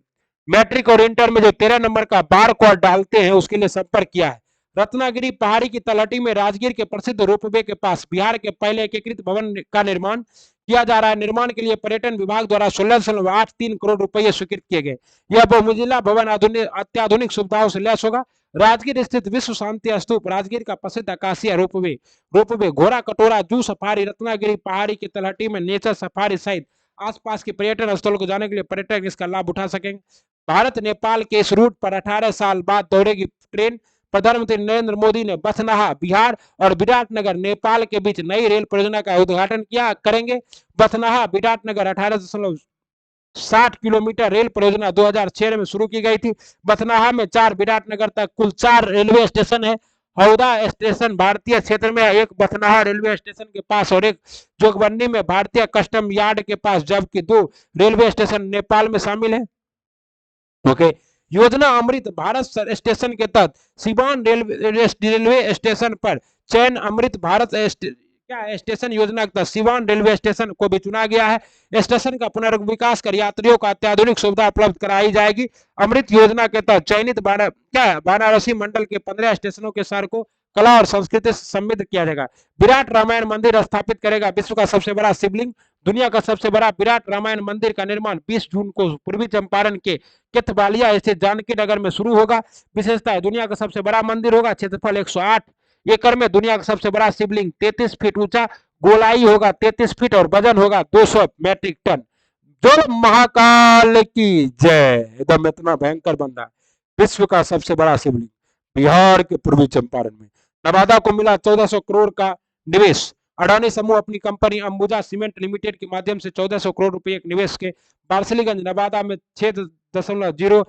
[SPEAKER 1] मैट्रिक और इंटर में जो 13 नंबर का बार कोड डालते हैं उसके लिए संपर्क किया है। रत्नागिरी पहाड़ी की तलहटी में राजगीर के प्रसिद्ध रोपवे के पास बिहार के पहले एकीकृत भवन का निर्माण किया जा रहा है। निर्माण के लिए पर्यटन विभाग द्वारा 16.83 करोड़ रुपए स्वीकृत किए गए। यह बहुमंजिला भवन अत्याधुनिक सुविधाओं से लैस होगा। राजगीर स्थित विश्व शांति स्तूप, राजगीर का प्रसिद्ध आकाशीय रोपवे, घोड़ा कटोरा जू सफारी, रत्नागिरी पहाड़ी की तलहटी में नेचर सफारी सहित आसपास के पर्यटन स्थलों को जाने के लिए पर्यटक इसका लाभ उठा सकेंगे। भारत नेपाल के इस रूट पर 18 साल बाद दौड़ेगी ट्रेन। प्रधानमंत्री नरेंद्र मोदी ने बथनाहा बिहार और विराटनगर नेपाल के बीच नई रेल परियोजना का उद्घाटन किया करेंगे। बथनाहा विराटनगर 18.60 किलोमीटर रेल परियोजना 2006 में शुरू की गई थी। बथनाहा में 4, विराटनगर तक कुल 4 रेलवे स्टेशन है। हौदा स्टेशन भारतीय क्षेत्र में, एक बथनाहा रेलवे स्टेशन के पास और एक जोगबनी में भारतीय कस्टम यार्ड के पास, जबकि 2 रेलवे स्टेशन नेपाल में शामिल है। ओके, योजना अमृत भारत स्टेशन के तहत सिवान रेलवे स्टेशन पर चयन अमृत भारत स्टेशन योजना के तहत सिवान रेलवे स्टेशन को भी चुना गया है। स्टेशन का पुनर्विकास कर यात्रियों को अत्याधुनिक सुविधा उपलब्ध कराई जाएगी। अमृत योजना के तहत चयनित वाराणसी मंडल के 15 स्टेशनों के शहर को कला और संस्कृति से समृद्ध किया जाएगा। विराट रामायण मंदिर स्थापित करेगा विश्व का सबसे बड़ा शिवलिंग। दुनिया का सबसे बड़ा विराट रामायण मंदिर का निर्माण 20 जून को पूर्वी चंपारण के केथबालिया स्थित जानकी नगर में शुरू होगा। विशेषता है, दुनिया का सबसे बड़ा मंदिर होगा। क्षेत्रफल 108 एकड़ में, दुनिया का सबसे बड़ा शिवलिंग 33 फीट ऊंचा, गोलाई होगा 33 फीट और वजन होगा 200 मेट्रिक टन। जो महाकाल की जय। एकदम इतना भयंकर बंदा है। विश्व का सबसे बड़ा शिवलिंग बिहार के पूर्वी चंपारण में। नवादा को मिला 1400 करोड़ का निवेश। अडानी समूह अपनी कंपनी अंबुजा सीमेंट लिमिटेड के माध्यम से 1400 करोड़ रुपए के निवेश के बार्सिलीगंज नवादा में 6.0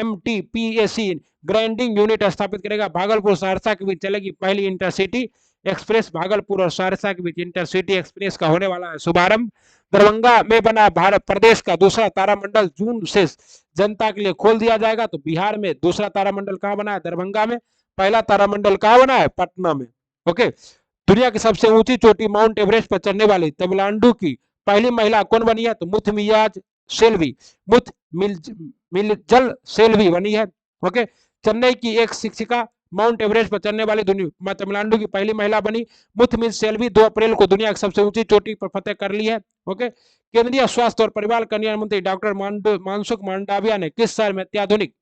[SPEAKER 1] MTPAC ग्राइंडिंग यूनिट स्थापित करेगा। भागलपुर सहरसा के बीच चलेगी पहली इंटरसिटी एक्सप्रेस। भागलपुर और सहरसा के बीच इंटरसिटी एक्सप्रेस का होने वाला है शुभारंभ। दरभंगा में बना भारत प्रदेश का दूसरा तारामंडल जून से जनता के लिए खोल दिया जाएगा। तो बिहार में दूसरा तारामंडल कहाँ बना है? दरभंगा में। पहला तारामंडल कहाँ बना है? पटना में। ओके। दुनिया की सबसे ऊंची चोटी माउंट एवरेस्ट पर चढ़ने वाली तमिलनाडु की पहली महिला कौन बनी है? तो मुथमियाज सेल्वी, मुथ मिलजल सेल्वी बनी है। ओके। चेन्नई की एक शिक्षिका माउंट एवरेस्ट पर चढ़ने वाली तमिलनाडु की पहली महिला बनी। मुथमिल सेल्वी 2 अप्रैल को दुनिया की सबसे ऊंची चोटी पर फतेह कर ली है। ओके। केंद्रीय स्वास्थ्य और परिवार कल्याण मंत्री डॉक्टर मनसुख मांडविया ने किस शहर में अत्याधुनिक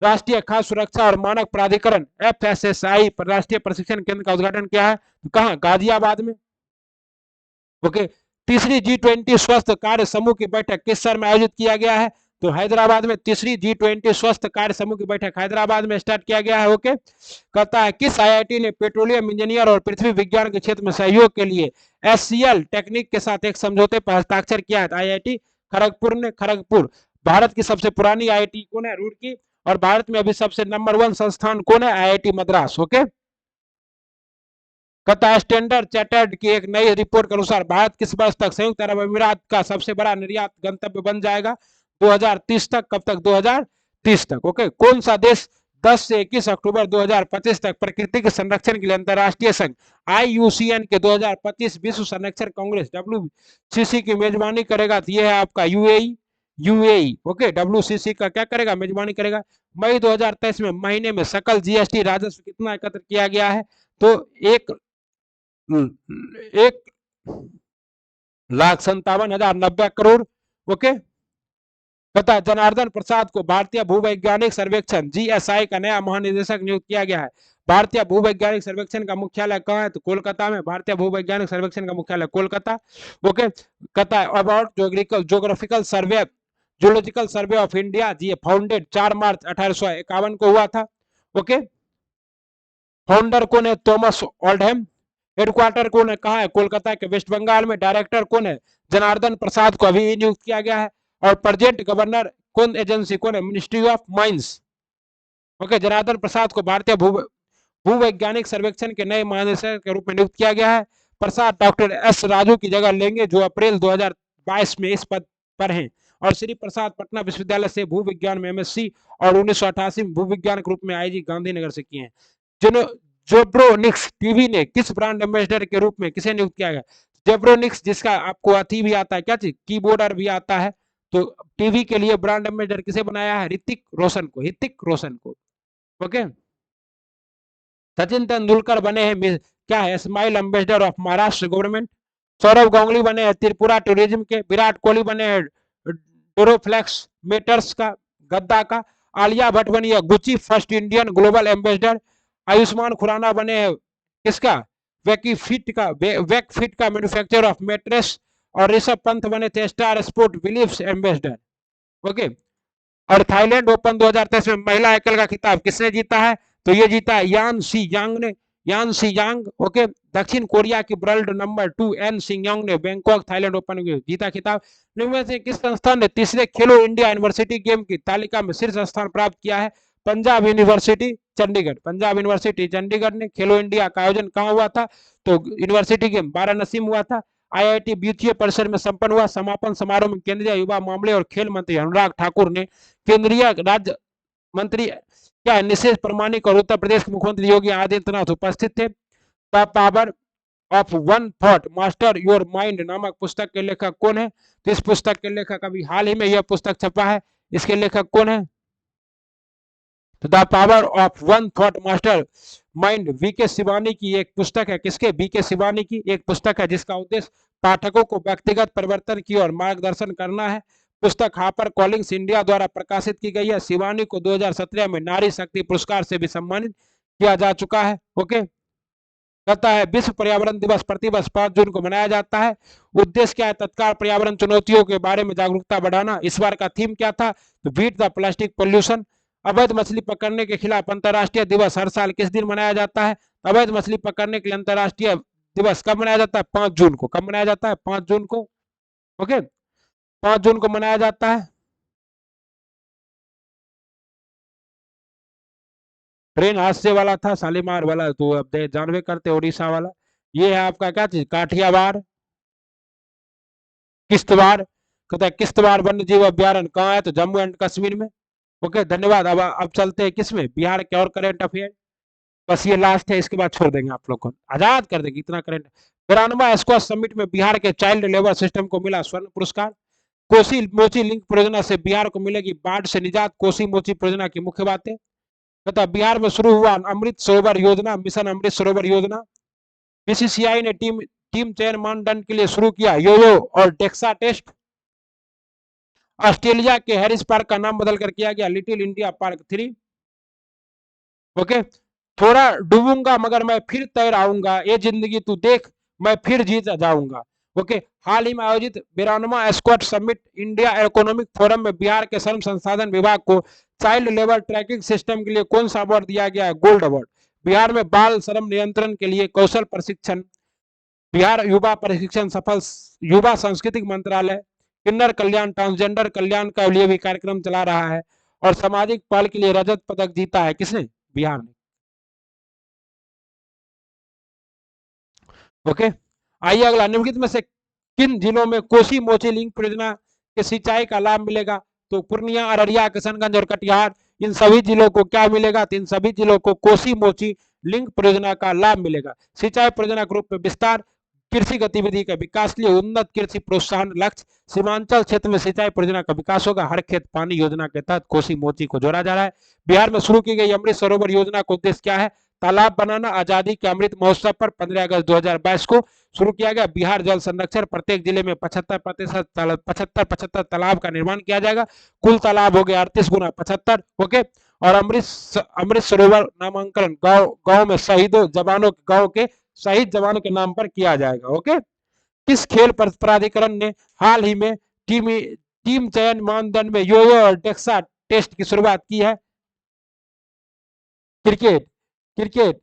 [SPEAKER 1] राष्ट्रीय खाद्य सुरक्षा और मानक प्राधिकरण FSSAI राष्ट्रीय प्रशिक्षण केंद्र का उद्घाटन किया है? कहां? गाजियाबाद में। ओके। तीसरी G20 स्वस्थ कार्य समूह की बैठक किस शहर में आयोजित किया गया है? तो हैदराबाद में। तीसरी G20 स्वस्थ कार्य समूह की बैठक हैदराबाद में स्टार्ट किया गया है। ओके। कहता है किस IIT ने पेट्रोलियम इंजीनियर और पृथ्वी विज्ञान के क्षेत्र में सहयोग के लिए SCL टेक्निक के साथ एक समझौते पर हस्ताक्षर किया है? IIT खड़गपुर ने। खड़गपुर भारत की सबसे पुरानी IIT कौन है? रुड़की। और भारत में अभी सबसे नंबर 1 संस्थान कौन है? IIT मद्रास। ओके। कहता स्टैंडर्ड चार्टर्ड की एक नई रिपोर्ट के अनुसार भारत किस वर्ष तक संयुक्त अरब अमीरात का सबसे बड़ा निर्यात गंतव्य बन जाएगा? 2030 तक। कब तक? 2030 तक। ओके। कौन सा देश 10 से 21 अक्टूबर 2025 तक प्रकृति के संरक्षण के लिए अंतर्राष्ट्रीय संघ IUCN के 2025 विश्व संरक्षण कांग्रेस WCC की मेजबानी करेगा? तो यह है आपका UAE। ओके। WCC का क्या करेगा? मेजबानी करेगा। मई 2023 में महीने में सकल GST राजस्व कितना एकत्र किया गया है? तो 1,57,090 करोड़। ओके। पता जनार्दन प्रसाद को भारतीय भूवैज्ञानिक सर्वेक्षण GSI का नया महानिदेशक नियुक्त किया गया है। भारतीय भूवैज्ञानिक सर्वेक्षण का मुख्यालय कहाँ है? तो कोलकाता में। भारतीय भूवैज्ञानिक सर्वेक्षण का मुख्यालय कोलकाता। ओके। कहता है about geographical survey zoological survey of India जी फाउंडेड 4 मार्च 1851 को हुआ था। ओके। फाउंडर कौन है? Thomas Oldham. हेडक्वार्टर कौन है? कहाँ है? कोलकाता के वेस्ट बंगाल में। डायरेक्टर कौन है? जनार्दन प्रसाद को अभी नियुक्त किया गया है। और प्रेजेंट गवर्नर कौन एजेंसी कौन है? Ministry of mines. Okay. Janardan Prasad को भारतीय भूवैज्ञानिक सर्वेक्षण के नए महानिदेशक के रूप में नियुक्त किया गया है। प्रसाद डॉक्टर S राजू की जगह लेंगे जो अप्रैल 2022 में इस पद पर हैं। और श्री प्रसाद पटना विश्वविद्यालय से भूविज्ञान में MSc और 1988 में भूविज्ञान के रूप में IG गांधीनगर से किए हैं। जेब्रोनिक्स टीवी ने किस ब्रांड एम्बेसडर के रूप में किसे नियुक्त किया गया? जेब्रोनिक्स जिसका आपको अथी भी आता है, क्या चीज? कीबोर्डर भी आता है। तो टीवी के लिए ब्रांड एम्बेसडर किसे बनाया है? ऋतिक रोशन को। ऋतिक रोशन को। ओके। सचिन तेंदुलकर बने हैं क्या है? Smile ambassador of Maharashtra government. Sourav Ganguly बने हैं त्रिपुरा टूरिज्म के। विराट कोहली बने हैं डोरोफ्लेक्स मेटर्स का गद्दा का। आलिया भट्ट बनी है Gucci first Indian global ambassador. Ayushmann Khurrana बने हैं किसका? वेकफिट का मैन्युफैक्चरर ऑफ मैट्रेस। और ऋषभ पंत बने थे Star sports believes ambassador. Okay. और थाईलैंड ओपन 2023 में महिला एकल का खिताब किसने जीता है? तो ये जीता है यान सी यांग ने। यान सी यांग। ओके। दक्षिण कोरिया की वर्ल्ड नंबर 2 एन सिंगयोंग ने बैंकॉक थाईलैंड ओपन में जीता खिताब। निम्न से किस संस्थान ने तीसरे खेलो इंडिया यूनिवर्सिटी गेम की तालिका में शीर्ष स्थान प्राप्त किया है? पंजाब यूनिवर्सिटी चंडीगढ़। पंजाब यूनिवर्सिटी चंडीगढ़ ने खेलो इंडिया का आयोजन कहाँ हुआ था? तो यूनिवर्सिटी गेम वाराणसी में हुआ था। IIT बीटीए परिसर में संपन्न हुआ। समापन समारोह में केंद्रीय युवा मामले और खेल मंत्री अनुराग ठाकुर ने, केंद्रीय राज्य मंत्री क्या निशेष प्रामाणिक और उत्तर प्रदेश के मुख्यमंत्री योगी आदित्यनाथ उपस्थित थे। Power of one thought master your mind नामक पुस्तक के लेखक कौन है? तो इस पुस्तक के लेखक अभी हाल ही में यह पुस्तक छपा है। इसके लेखक कौन है? तो the power of one thought master mind VK Shivani की एक पुस्तक है। किसके? VK शिवानी की एक पुस्तक है जिसका उद्देश्य पाठकों को व्यक्तिगत परिवर्तन की ओर मार्गदर्शन करना है। पुस्तक हापर कॉलिंग्स इंडिया द्वारा प्रकाशित की गई है। शिवानी को 2017 में नारी शक्ति पुरस्कार से भी सम्मानित किया जा चुका है। ओके। कहता है विश्व पर्यावरण दिवस प्रतिवर्ष 5 जून को मनाया जाता है। उद्देश्य क्या है? तत्काल पर्यावरण चुनौतियों के बारे में जागरूकता बढ़ाना। इस बार का थीम क्या था? तो बीट द प्लास्टिक पोल्यूशन। अवैध मछली पकड़ने के खिलाफ अंतर्राष्ट्रीय दिवस हर साल किस दिन मनाया जाता है? अवैध मछली पकड़ने के लिए अंतर्राष्ट्रीय दिवस कब मनाया जाता है? 5 जून को। कब मनाया जाता है? 5 जून को। ओके, 5 जून को मनाया जाता है। ट्रेन हादसे वाला था शालीमार वाला, तो अब जानवे करते उड़ीसा वाला। ये है आपका क्या चीज? काठियावाड़, किश्तवाड़। कहता है किश्तवाड़ वन्य जीव अभ्यारण्य कहाँ है? तो जम्मू एंड कश्मीर में। ओके, धन्यवाद। अब चलते हैं किसमें? बिहार के और करंट अफेयर। बस ये लास्ट है, इसके बाद छोड़ देंगे आप लोग को, आजाद कर देंगे इतना करंट। 93वां स्क्वाश समिट में बिहार के चाइल्ड लेबर सिस्टम को मिला स्वर्ण पुरस्कार। कोसी मोची लिंक परियोजना से बिहार को मिलेगी बाढ़ से निजात। कोसी मोची परियोजना की मुख्य बातें। तथा बिहार में शुरू हुआ अमृत सरोवर योजना, मिशन अमृत सरोवर योजना। बीसीसीआई ने टीम टीम चयन मानदंड के लिए शुरू किया योयो और डेक्सा टेस्ट। ऑस्ट्रेलिया के हैरिस पार्क का नाम बदलकर किया गया लिटिल इंडिया पार्क 3। ओके, थोड़ा डूबूंगा मगर मैं फिर तैर आऊंगा, ये जिंदगी तू देख, मैं फिर जीत जाऊंगा। ओके, हाल ही में आयोजित 92वां squad summit India economic forum में बिहार के श्रम संसाधन विभाग को चाइल्ड लेबर ट्रैकिंग सिस्टम के लिए कौन सा अवार्ड दिया गया है? Gold award. बिहार में बाल श्रम नियंत्रण के लिए कौशल प्रशिक्षण। बिहार युवा प्रशिक्षण सफल युवा सांस्कृतिक मंत्रालय। किन्नर कल्याण ट्रांसजेंडर कल्याण का लिए भी कार्यक्रम चला रहा है। और सामाजिक पहल के लिए रजत पदक जीता है किसने? बिहार ने। ओके, आइए अगला। निम्नलिखित में से किन जिलों में कोसी मोची लिंक परियोजना के सिंचाई का लाभ मिलेगा? तो पूर्णिया, अररिया, किशनगंज और कटिहार। इन सभी जिलों को क्या मिलेगा? तो इन सभी जिलों को कोसी मोची लिंक परियोजना का लाभ मिलेगा। सिंचाई परियोजना के रूप में विस्तार, कृषि गतिविधि का विकास के लिए उन्नत कृषि प्रोत्साहन लक्ष्य। सीमांचल क्षेत्र में सिंचाई परियोजना का विकास होगा। हर खेत पानी योजना के तहत कोसी मोची को जोड़ा जा रहा है। बिहार में शुरू की गई अमृत सरोवर योजना का उद्देश्य क्या है? तालाब बनाना। आजादी के अमृत महोत्सव पर 15 अगस्त 2022 को शुरू किया गया। बिहार जल संरक्षण, प्रत्येक जिले में 75% तालाब का निर्माण किया जाएगा। कुल तालाब हो गए 38 गुना 75। ओके, और अमृत सरोवर नामांकन गांव गांव में शहीदों जवानों गांव के शहीद जवानों के नाम पर किया जाएगा। ओके, किस खेल प्राधिकरण ने हाल ही में टीम चयन मानदंड में योयो और डेक्सा टेस्ट की शुरुआत की है? क्रिकेट। क्रिकेट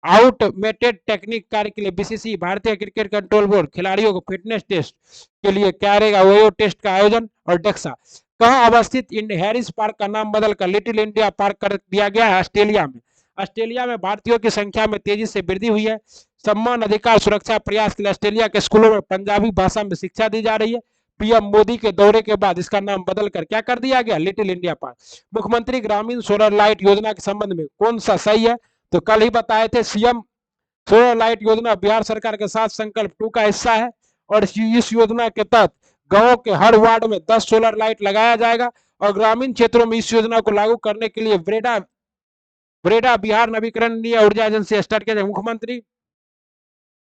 [SPEAKER 1] आउटमेटेड टेक्निक कार्य के लिए बीसीसी भारतीय क्रिकेट कंट्रोल बोर्ड खिलाड़ियों को फिटनेस टेस्ट के लिए करेगा वो टेस्ट का आयोजन। और डेक्सा कहाँ अवस्थित? हैरिस पार्क का नाम बदलकर लिटिल इंडिया पार्क कर दिया गया है, ऑस्ट्रेलिया में। ऑस्ट्रेलिया में भारतीयों की संख्या में तेजी से वृद्धि हुई है। सम्मान अधिकार सुरक्षा प्रयास के लिए ऑस्ट्रेलिया के स्कूलों में पंजाबी भाषा में शिक्षा दी जा रही है। पीएम मोदी के दौरे के बाद इसका नाम बदलकर क्या कर दिया गया? Little India park. मुख्यमंत्री ग्रामीण सोलर लाइट योजना के संबंध में कौन सा सही है? तो कल ही बताए थे, सीएम सोलर लाइट योजना बिहार सरकार के साथ संकल्प 2 का हिस्सा है। और इस योजना के तहत गांव के हर वार्ड में 10 सोलर लाइट लगाया जाएगा। और ग्रामीण क्षेत्रों में इस योजना को लागू करने के लिए ब्रेडा बिहार नवीकरणीय ऊर्जा एजेंसी स्टार्ट किया जाएगा। मुख्यमंत्री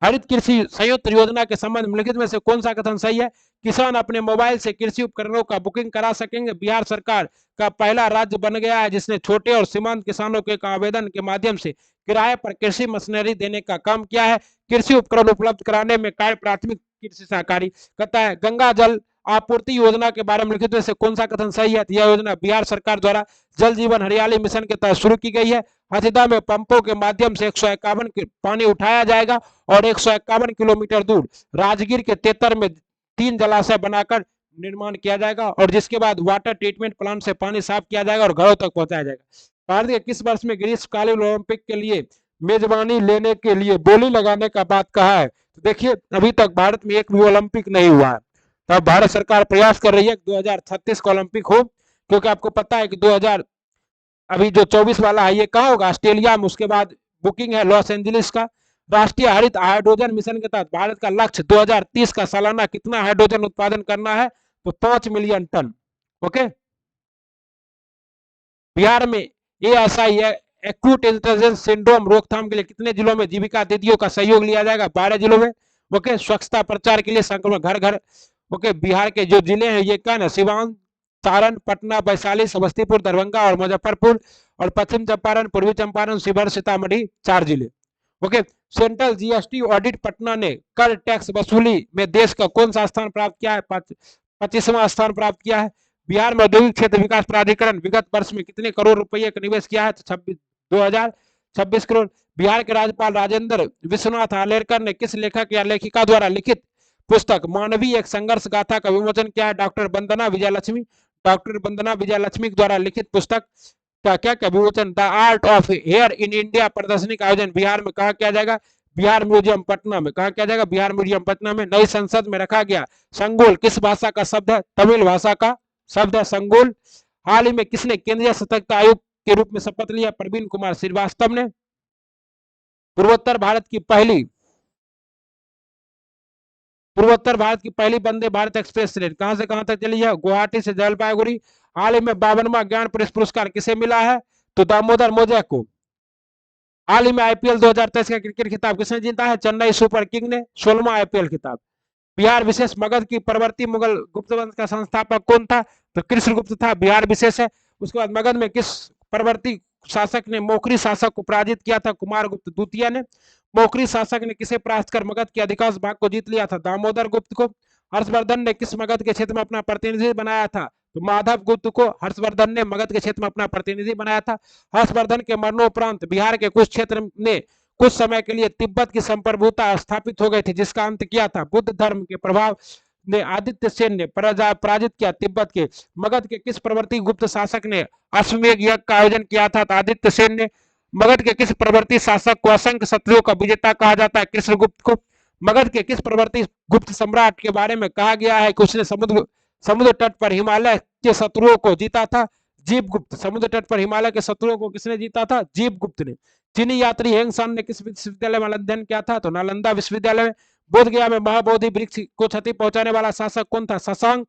[SPEAKER 1] हरित कृषि संयुक्त योजना के संबंध में लिखित में से कौन सा कथन सही है? किसान अपने मोबाइल से कृषि उपकरणों का बुकिंग करा सकेंगे। बिहार सरकार का पहला राज्य बन गया है जिसने छोटे और सीमांत किसानों के आवेदन के माध्यम से किराए पर कृषि मशीनरी देने का काम किया है। कृषि उपकरण उपलब्ध कराने में कार्य प्राथमिक कृषि सहकारी। कहता है गंगा जल आपूर्ति योजना के बारे में लिखित में से कौन सा कथन सही है? यह योजना बिहार सरकार द्वारा जल जीवन हरियाली मिशन के तहत शुरू की गई है। हथिदा में पंपों के माध्यम से 151 पानी उठाया जाएगा। और 151 किलोमीटर दूर राजगीर के तेतर में 3 जलाशय बनाकर निर्माण किया जाएगा। और जिसके बाद वाटर ट्रीटमेंट प्लांट से पानी साफ किया जाएगा और घरों तक पहुंचाया जाएगा। भारत के किस वर्ष में ग्रीष्मकालीन ओलंपिक के लिए मेजबानी लेने के लिए बोली लगाने का बात कहा है? तो देखिए, अभी तक भारत में एक भी ओलंपिक नहीं हुआ है। तो भारत सरकार प्रयास कर रही है 2036 का ओलंपिक हो, क्योंकि आपको पता है कि 2000 अभी जो 24 वाला है ये कहाँ होगा? ऑस्ट्रेलिया में। उसके बाद बुकिंग है लॉस एंजलिस का। राष्ट्रीय हरित हाइड्रोजन मिशन के तहत भारत का लक्ष्य 2030 का सालाना कितना हाइड्रोजन उत्पादन करना है? तो 5 मिलियन टन। ओके, बिहार में एएसआई एक्यूट इंटेलिजेंस सिंड्रोम रोकथाम के लिए कितने जिलों में जीविका दीदियों का सहयोग लिया जाएगा? 12 जिलों में। ओके, स्वच्छता प्रचार के लिए संक्रमण घर घर। ओके, बिहार के जो जिले हैं ये क्या ना? सिवान, सारण, पटना, वैशाली, समस्तीपुर, दरभंगा और मुजफ्फरपुर। और पश्चिम चंपारण, पूर्वी चंपारण, शिवहर, सीतामढ़ी 4 जिले। Okay, central GST audit Patna ने कर टैक्स वसूली में देश का कौन सा स्थान प्राप्त किया है? 25वां स्थान प्राप्त किया है। बिहार में औद्योगिक क्षेत्र विकास प्राधिकरण विगत वर्ष में कितने करोड़ रुपये का निवेश किया है? तो 2026 करोड़। बिहार के राज्यपाल राजेंद्र विश्वनाथ आलेरकर ने किस लेखक या लेखिका द्वारा लिखित पुस्तक मानवीय एक संघर्ष गाथा का विमोचन किया है? डॉक्टर वंदना विजयलक्ष्मी। डॉक्टर वंदना विजयलक्ष्मी द्वारा लिखित पुस्तक का क्या क्या विमोचन? The art of here in India प्रदर्शनी का आयोजन बिहार में कहा किया जाएगा? बिहार म्यूजियम पटना में। कहा किया जाएगा? बिहार म्यूजियम पटना में। नई संसद में रखा गया संगोल किस भाषा का शब्द है? तमिल भाषा का शब्द है संगोल। हाल ही में किसने केंद्रीय सतर्कता आयुक्त के रूप में शपथ लिया? प्रवीण कुमार श्रीवास्तव ने। पूर्वोत्तर भारत की पहली वंदे भारत एक्सप्रेस ट्रेन कहां से कहां तक चली है? गुवाहाटी से जलपाईगुड़ी। हाल ही में 52वां ज्ञान प्रेस पुरस्कार किसे मिला है? तो दामोदर मोजा को। हाल ही में आईपीएल 2023 का क्रिकेट खिताब किसने जीता है? चेन्नई सुपर किंग ने 16वां आईपीएल खिताब। बिहार विशेष मगध की परवर्ती मुगल गुप्त वंश का संस्थापक कौन था? तो कृष्णगुप्त था। बिहार विशेष है। उसके बाद मगध में किस परवर्ती शासक ने मोखरी शासक को पराजित किया था? कुमारगुप्त द्वितीय ने। मोखरी शासक ने किसे परास्त कर मगध के अधिकांश भाग को जीत लिया था? दामोदर गुप्त को। हर्षवर्धन ने किस मगध के क्षेत्र में अपना प्रतिनिधि बनाया था? तो माधव गुप्त को हर्षवर्धन ने मगध के क्षेत्र में अपना प्रतिनिधि बनाया था। हर्षवर्धन के मरणोपरांत बिहार के कुछ क्षेत्र में कुछ समय के लिए तिब्बत की संप्रभुता स्थापित हो गई थी, जिसका अंत किया था? बुद्ध धर्म के प्रभाव ने आदित्य सेन ने पराजित किया तिब्बत के। मगध के किस प्रवर्ती गुप्त शासक ने अश्वमेध यज्ञ का आयोजन किया था? तो आदित्य सेन ने। मगध के किस प्रवर्ती शासक को असंख्य शत्रुओं का विजेता कहा जाता है? कृष्णगुप्त को। मगध के किस प्रवर्ती गुप्त सम्राट के बारे में कहा गया है कि उसने समुद्र तट पर हिमालय के शत्रुओं को जीता था? जीवगुप्त। समुद्र तट पर हिमालय के शत्रुओं को किसने जीता था? जीवगुप्त ने। चीनी यात्री हेंगसान ने किस विश्वविद्यालय में अध्ययन किया था? तो नालंदा विश्वविद्यालय में। बोध गया में महाबोधि वृक्ष को क्षति पहुंचाने वाला शासक कौन था? शशांक।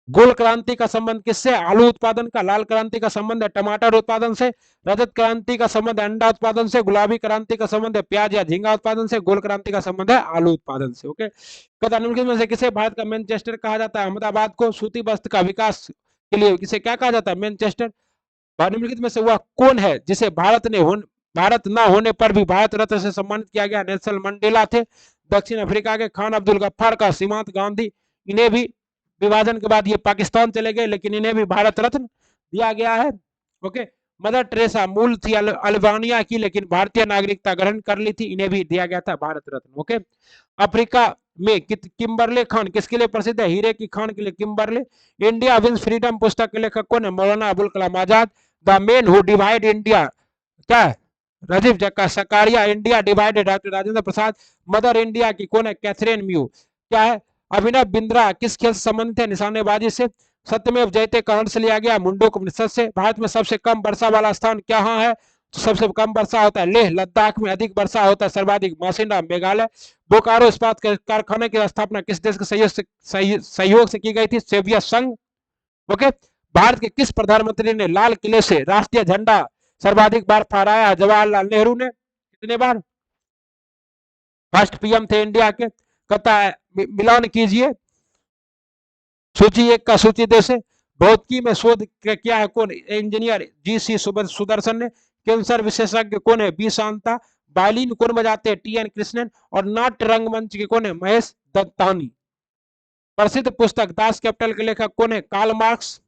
[SPEAKER 1] गोल क्रांति का संबंध किससे? आलू उत्पादन का। लाल क्रांति का संबंध है टमाटर उत्पादन से। रजत क्रांति का संबंध है अंडा उत्पादन से। गुलाबी क्रांति का संबंध है प्याज या झींगा उत्पादन से। गोल क्रांति का संबंध है आलू उत्पादन से। ओके, निम्नलिखित में से किसे भारत का मैनचेस्टर कहा जाता है? अहमदाबाद को। सूती वस्त्र का विकास के लिए किसे क्या कहा जाता है? मैनचेस्टर। निम्नलिखित में से वह कौन है जिसे भारत न होने पर भी भारत रत्न से सम्मानित किया गया? नेल्सन मंडेला थे। दक्षिण अफ्रीका के खान अब्दुल गफ्फार का। सीमांत गांधी। इन्हें भी विभाजन के बाद ये पाकिस्तान चले गए, लेकिन इन्हें भी भारत रत्न दिया गया है। ओके। मदर टेरेसा मूल थी अल्बानिया की, लेकिन भारतीय नागरिकता ग्रहण कर ली थी, इन्हें भी दिया गया था भारत रत्न। ओके। अफ्रीका में किम्बरले खान किसके लिए प्रसिद्ध है? हीरे की खान के लिए किम्बरले। इंडिया विंस फ्रीडम पुस्तक के लेखक कौन है? Maulana Abul Kalam Azad. The man who divide India क्या है? राजीव जक्का। Zakaria India divided doctor Rajendra Prasad. Mother India की कौन है? Katherine Mayo. क्या है? अभिनव बिंद्रा किस खेल से संबंधित है? निशानेबाजी से। सत्यमेव जयते कहां से लिया गया? मुंडक उपनिषद से। भारत में सबसे कम वर्षा वाला स्थान क्या है? तो सबसे कम वर्षा होता है लेह लद्दाख में। अधिक वर्षा होता है सर्वाधिक मासिंडा मेघालय। बोकारो इस्पात कारखाने की स्थापना किस देश के सहयोग से की गई थी? सोवियत संघ। ओके। भारत के किस प्रधानमंत्री ने लाल किले से राष्ट्रीय झंडा सर्वाधिक बार फहराया? जवाहरलाल नेहरू ने। कितने बार? फर्स्ट पीएम थे इंडिया के। कहता है मिलान कीजिए सूची 1 का सूची 2 से। भौतिकी में शोध किया है कौन? इंजीनियर जीसी सुदर्शन ने। कैंसर विशेषज्ञ कौन है? बी शांता। वायलिन कौन बजाते हैं? T N Krishnan. और नाट्य रंगमंच के कौन है? महेश दत्तानी। प्रसिद्ध पुस्तक दास कैपिटल के लेखक कौन है? Karl Marx.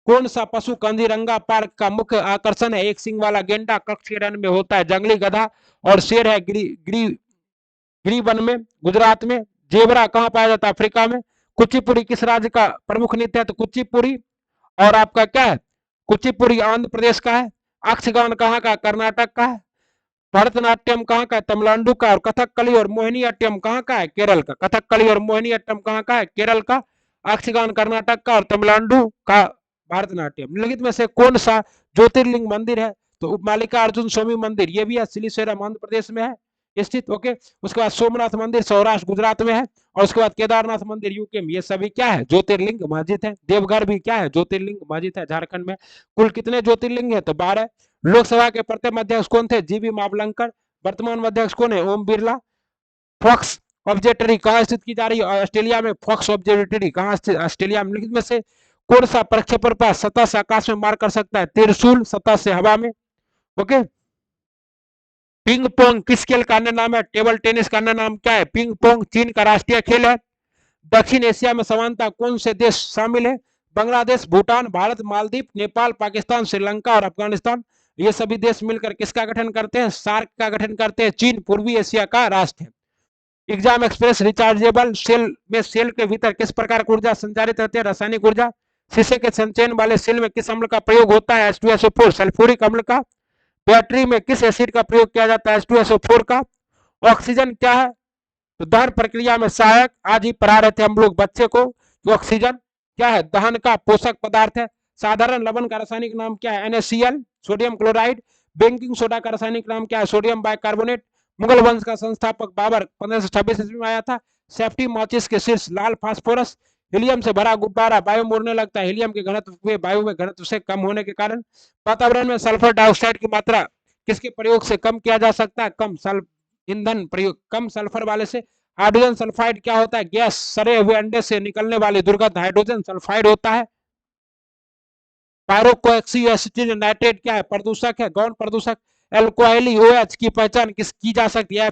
[SPEAKER 1] कौन सा पशु कांजीरंगा पार्क का मुख्य आकर्षण है? एक सिंग वाला गेंडा। कक्ष हिरण में होता है जंगली गधा। और शेर है गिरिवन में गुजरात में। जेबरा कहां पाया जाता है? अफ्रीका में। कुचिपुड़ी किस राज्य का प्रमुख नृत्य है? तो कुचिपुड़ी। और आपका क्या है? कुचिपुड़ी आंध्र प्रदेश का है। अक्षगान कहाँ का? कर्नाटक का है। भरतनाट्यम कहाँ का? तमिलनाडु का। और कथकली और मोहिनी अट्टम कहाँ का है? केरल का। कथकली और मोहिनी अट्टम कहाँ का है? केरल का। अक्षगान कर्नाटक का और तमिलनाडु का भरतनाट्यम। निम्नलिखित में से कौन सा ज्योतिर्लिंग मंदिर है? तो मालिका अर्जुन स्वामी मंदिर, ये भी है सिलीसेरम आंध्र प्रदेश में है स्थित। ओके। उसके बाद सोमनाथ मंदिर सौराष्ट्र गुजरात में है। और उसके बाद केदारनाथ मंदिर यूके में। ये सभी क्या है? ज्योतिर्लिंग मस्जिद है। देवघर भी क्या है? ज्योतिर्लिंग मस्जिद है झारखंड में। कुल कितने ज्योतिर्लिंग है? तो 12। लोकसभा के प्रथम अध्यक्ष कौन थे? जीबी मावलंकर। वर्तमान अध्यक्ष कौन है? ओम बिरला। फॉक्स ऑब्जर्वेटरी कहाँ स्थित की जा रही है? ऑस्ट्रेलिया में। फॉक्स ऑब्जर्वेटरी कहाँ स्थित? ऑस्ट्रेलिया में। में से कौन सा प्रक्षेपण पर सतह से आकाश में मार कर सकता है? त्रिशूल। सतह से हवा में। ओके। पिंग पोंग किस खेल का अन्य नाम है? टेबल टेनिस का अन्य नाम क्या है? पिंग पोंग चीन का राष्ट्रीय खेल है। दक्षिण एशिया में समानता कौन से देश शामिल है? बांग्लादेश, भूटान, भारत, मालदीव, नेपाल, पाकिस्तान, श्रीलंका और अफगानिस्तान। ये सभी देश मिलकर किसका गठन करते हैं? सार्क का गठन करते हैं। चीन पूर्वी एशिया का राष्ट्र है। एग्जाम एक्सप्रेस रिचार्जेबल सेल में सेल के भीतर किस प्रकार की ऊर्जा संचारित रहती है? रासायनिक ऊर्जा। शीशे के संचयन वाले सेल में किस अम्ल का प्रयोग होता है? H2SO4 सल्फ्यूरिक अम्ल का। बैटरी में किस एसिड का प्रयोग किया जाता है? H2SO4 का। ऑक्सीजन क्या है? तो दहन प्रक्रिया में सहायक। आज ही पढ़ा रहे थे हम लोग बच्चे को कि ऑक्सीजन क्या है? दहन का पोषक पदार्थ है। साधारण लवण का रासायनिक नाम क्या है? NaCl sodium chloride. Baking soda का रासायनिक नाम क्या है? Sodium bicarbonate. मुगल वंश का संस्थापक बाबर 1526 ईस्वी में आया था। सेफ्टी माचिस के शीर्ष लाल फास्फोरस। हीलियम से भरा गुब्बारा वायु में उड़ने लगता है। हीलियम के घनत्व में वायु में घनत्व से कम होने के कारण। वातावरण में सल्फर डाइऑक्साइड की मात्रा किसके प्रयोग से कम किया जा सकता है? कम ईंधन प्रयोग कम सल्फर वाले से। हाइड्रोजन सल्फाइड क्या होता है? गैस सड़े हुए अंडे से निकलने वाली दुर्गंध हाइड्रोजन सल्फाइड होता है। पायरोक्सो एसिटिल नाइट्रेट क्या है? प्रदूषक है, गौण प्रदूषक। एल्कोहली OH की पहचान किस की जा सकती है?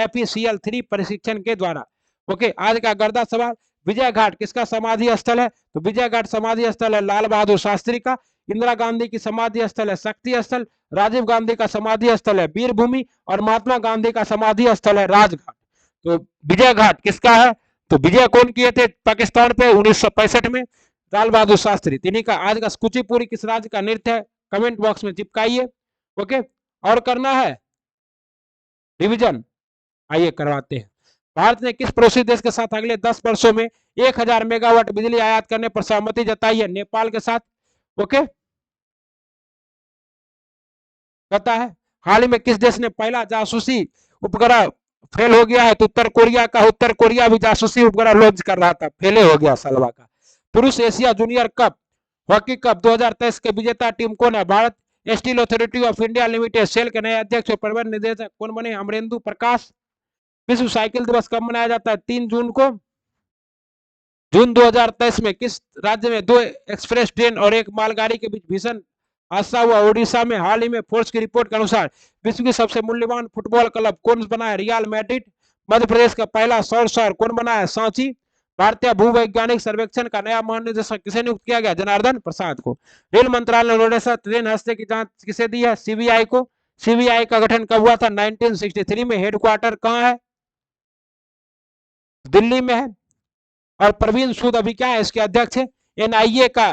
[SPEAKER 1] FeCl3 परीक्षण के द्वारा। ओके, आज का गर्दा सवाल। विजय घाट किसका समाधि स्थल है? तो विजय घाट समाधि स्थल है लाल बहादुर शास्त्री का। इंदिरा गांधी की समाधि स्थल है शक्ति स्थल। राजीव गांधी का समाधि स्थल है वीर भूमि और महात्मा गांधी का समाधि स्थल है राजघाट। तो विजय घाट किसका है? तो विजय कौन किए थे पाकिस्तान पे 1965 में? लाल बहादुर शास्त्री। इन्हीं का। आज का कुचिपुड़ी किस राज्य का नृत्य है? कमेंट बॉक्स में चिपकाइए। ओके, और करना है रिवीजन। आइए करवाते हैं। भारत ने किस पड़ोसी देश के साथ अगले 10 वर्षों में 1000 मेगावाट बिजली आयात करने पर सहमति जताई है? नेपाल के साथ। ओके, पता है हाल ही में किस देश ने पहला जासूसी उपग्रह फेल हो गया है? तो उत्तर कोरिया का। उत्तर कोरिया भी जासूसी उपग्रह लॉन्च कर रहा था, फेले हो गया सालवा का। पुरुष Asia junior cup hockey cup 2023 के विजेता टीम कौन है? Bharat. Steel Authority of India Limited SAIL के नए अध्यक्ष और प्रबंध निदेशक कौन बने? अमरेंदु प्रकाश। विश्व साइकिल दिवस कब मनाया जाता है? 3 जून को। जून 2023 में किस राज्य में 2 एक्सप्रेस ट्रेन और एक मालगाड़ी के बीच भीषण हादसा हुआ? ओडिशा में। हाल ही में फोर्स की रिपोर्ट के अनुसार विश्व की सबसे मूल्यवान फुटबॉल क्लब कौन बना है? Real Madrid. मध्य प्रदेश का पहला सौर शहर कौन बना है? सांची। भारतीय भूवैज्ञानिक सर्वेक्षण का नया महानिदेशक किसे नियुक्त किया गया? जनार्दन प्रसाद को। रेल मंत्रालय ने ओडिशा ट्रेन हादसे की जांच किसे दी है? CBI को। CBI का गठन कब हुआ था? 1963 में। हेडक्वार्टर कहाँ है? दिल्ली में है। और प्रवीण सूद अभी क्या है? इसके अध्यक्ष है। NIA का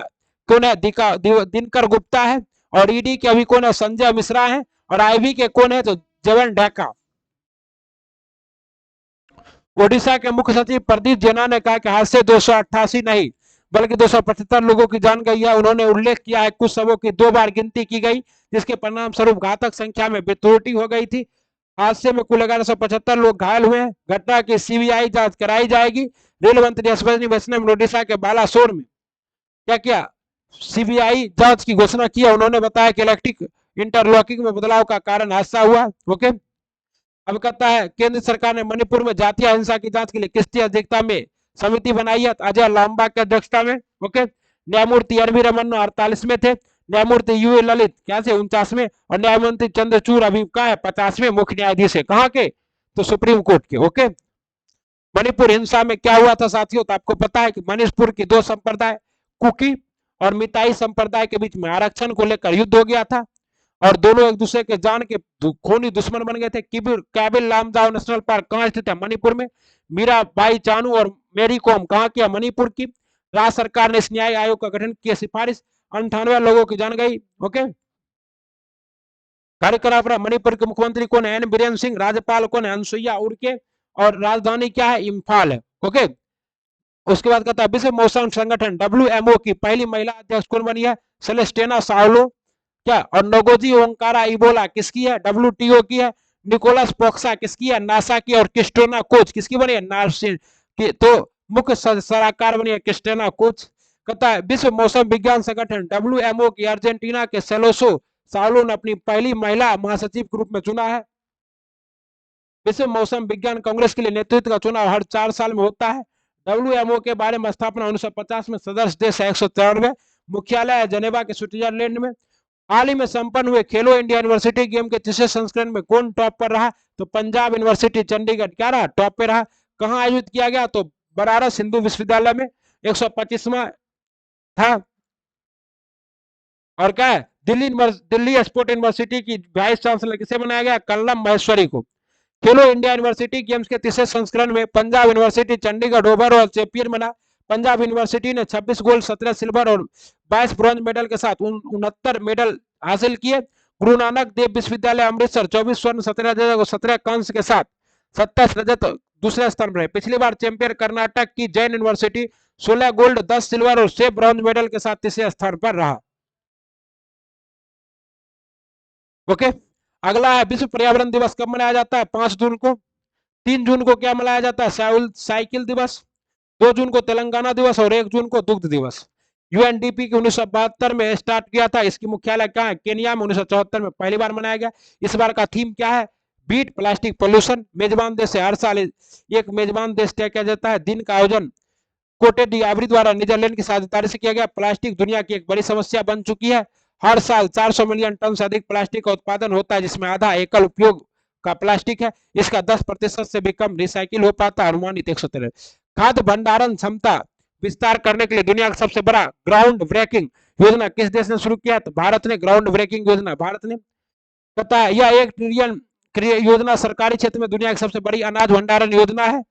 [SPEAKER 1] कौन है? दिनकर गुप्ता है। और ED के अभी कौन है? संजय मिश्रा है। और IB के कौन है? तो जवन ढाका। ओडिशा के मुख्य सचिव प्रदीप जेना ने कहा कि हादसे 288 नहीं बल्कि 275 लोगों की जान गई है। उन्होंने उल्लेख किया है कुछ शवों की 2 बार गिनती की गई, जिसके परिणाम स्वरूप घातक संख्या में त्रुटि हो गई थी। हादसे में कुल 1175 लोग घायल हुए हैं। घटना की CBI जांच कराई जाएगी। रेल मंत्री अश्विनी वैष्णव ने ओडिशा के बालासोर में क्या किया? CBI जांच की घोषणा की। उन्होंने बताया कि इलेक्ट्रिक इंटरलॉकिंग में बदलाव का कारण हादसा हुआ। ओके, अब कहता है केंद्र सरकार ने मणिपुर में जातीय हिंसा की जांच के लिए किसकी अध्यक्षता में समिति बनाई है? अजय लांबा की अध्यक्षता में। ओके, न्यायमूर्ति एन वी रमन्ना 48 में थे। न्यायमूर्ति UA ललित क्या से 49वें। और न्यायमूर्ति चंद्रचूड़ अभी का है 50वें मुख्य न्यायाधीश है। कहाँ के? तो सुप्रीम कोर्ट के। ओके, मणिपुर हिंसा में क्या हुआ था साथियों? तो आपको पता है कि मणिपुर की 2 संप्रदाय कुकी और मिताई संप्रदाय के बीच में आरक्षण को लेकर युद्ध हो गया था और दोनों एक दूसरे के जान के खूनी दुश्मन बन गए थे। कैबिल लामजाओ नेशनल पार्क कहाँ स्थित है? मणिपुर में। मीराबाई चानू और मेरी कॉम कहाँ की है? मणिपुर की। राज्य सरकार ने इस न्याय आयोग का गठन किया, सिफारिश 98 लोगों की जान गई। ओके, कार्यक्रम मणिपुर के मुख्यमंत्री कौन है? N बीरेन सिंह। राज्यपाल कौन है? अनुसुईया उइके। और राजधानी क्या है? इम्फाल है। ओके, उसके बाद कहता है विश्व मौसम संगठन WMO की पहली महिला अध्यक्ष कौन बनी है? सेलेस्टेना साउलो। क्या? और नोगोजी ओंकारा इबोला किसकी है? WTO की है। निकोलस पोक्सा किसकी है? नासा की। और क्रिस्टोना कोच किसकी बनी है? नार्सिन की। तो मुख्य सलाहकार बनी है क्रिस्टोना कोच। कहता है विश्व मौसम विज्ञान संगठन WMO की अर्जेंटीना के सेलोसो साउलो ने अपनी पहली महिला महासचिव के रूप में चुना है। विश्व मौसम विज्ञान कांग्रेस के लिए नेतृत्व का चुनाव हर 4 साल में होता है। WMO के बारे में स्थापना 1950 में। सदस्य देश है 193। मुख्यालय है जनेवा के स्विट्जरलैंड में। हाल ही में संपन्न हुए खेलो इंडिया यूनिवर्सिटी गेम के तीसरे संस्करण में कौन टॉप पर रहा? तो पंजाब यूनिवर्सिटी चंडीगढ़ क्या रहा? टॉप पे रहा। कहाँ आयोजित किया गया? तो बनारस हिंदू विश्वविद्यालय में 125वां था। और क्या है, दिल्ली स्पोर्ट यूनिवर्सिटी की वाइस चांसलर किसे बनाया गया, कल्लम महेश्वरी को। खेलो इंडिया यूनिवर्सिटी गेम्स के तीसरे संस्करण में Punjab university Chandigarh overall champion बना। पंजाब यूनिवर्सिटी ने 26 गोल्ड 17 सिल्वर और 22 ब्रॉन्ज मेडल के साथ 69 मेडल हासिल किए। गुरु नानक देव विश्वविद्यालय अमृतसर 24 स्वर्ण 17 रजत और 17 कांस्य के साथ 27 रजत दूसरे स्थान पर है। पिछली बार चैंपियन कर्नाटक की जैन यूनिवर्सिटी 16 गोल्ड 10 सिल्वर और 6 ब्रॉन्ज मेडल के साथ तीसरे स्थान पर रहा। ओके, अगला है विश्व पर्यावरण दिवस कब मनाया जाता है, 5 जून को। 3 जून को क्या मनाया जाता है, साइकिल दिवस। 2 जून को तेलंगाना दिवस और 1 जून को दुग्ध दिवस। यूएनडीपी की 1972 में स्टार्ट किया था। इसकी मुख्यालय कहाँ है, केनिया में 1974 में पहली बार मनाया गया। इस बार का थीम क्या है, बीट प्लास्टिक पोल्यूशन। मेजबान देश से हर साल एक मेजबान देश तय किया जाता है। दिन का आयोजन कोटे डी आइवरी द्वारा नीदरलैंड की साझेदारी से किया गया। प्लास्टिक दुनिया की एक बड़ी समस्या बन चुकी है। हर साल 400 मिलियन टन से अधिक प्लास्टिक का उत्पादन होता है, जिसमें आधा एकल उपयोग का प्लास्टिक है। इसका 10% से भी कम रिसाइकिल हो पाता है, अनुमानित 113। खाद्य भंडारण क्षमता विस्तार करने के लिए दुनिया का सबसे बड़ा ग्राउंड ब्रेकिंग योजना किस देश ने शुरू किया, तो भारत ने ग्राउंड ब्रेकिंग योजना भारत ने बताया। यह 1 ट्रिलियन योजना सरकारी क्षेत्र में दुनिया की सबसे बड़ी अनाज भंडारण योजना है।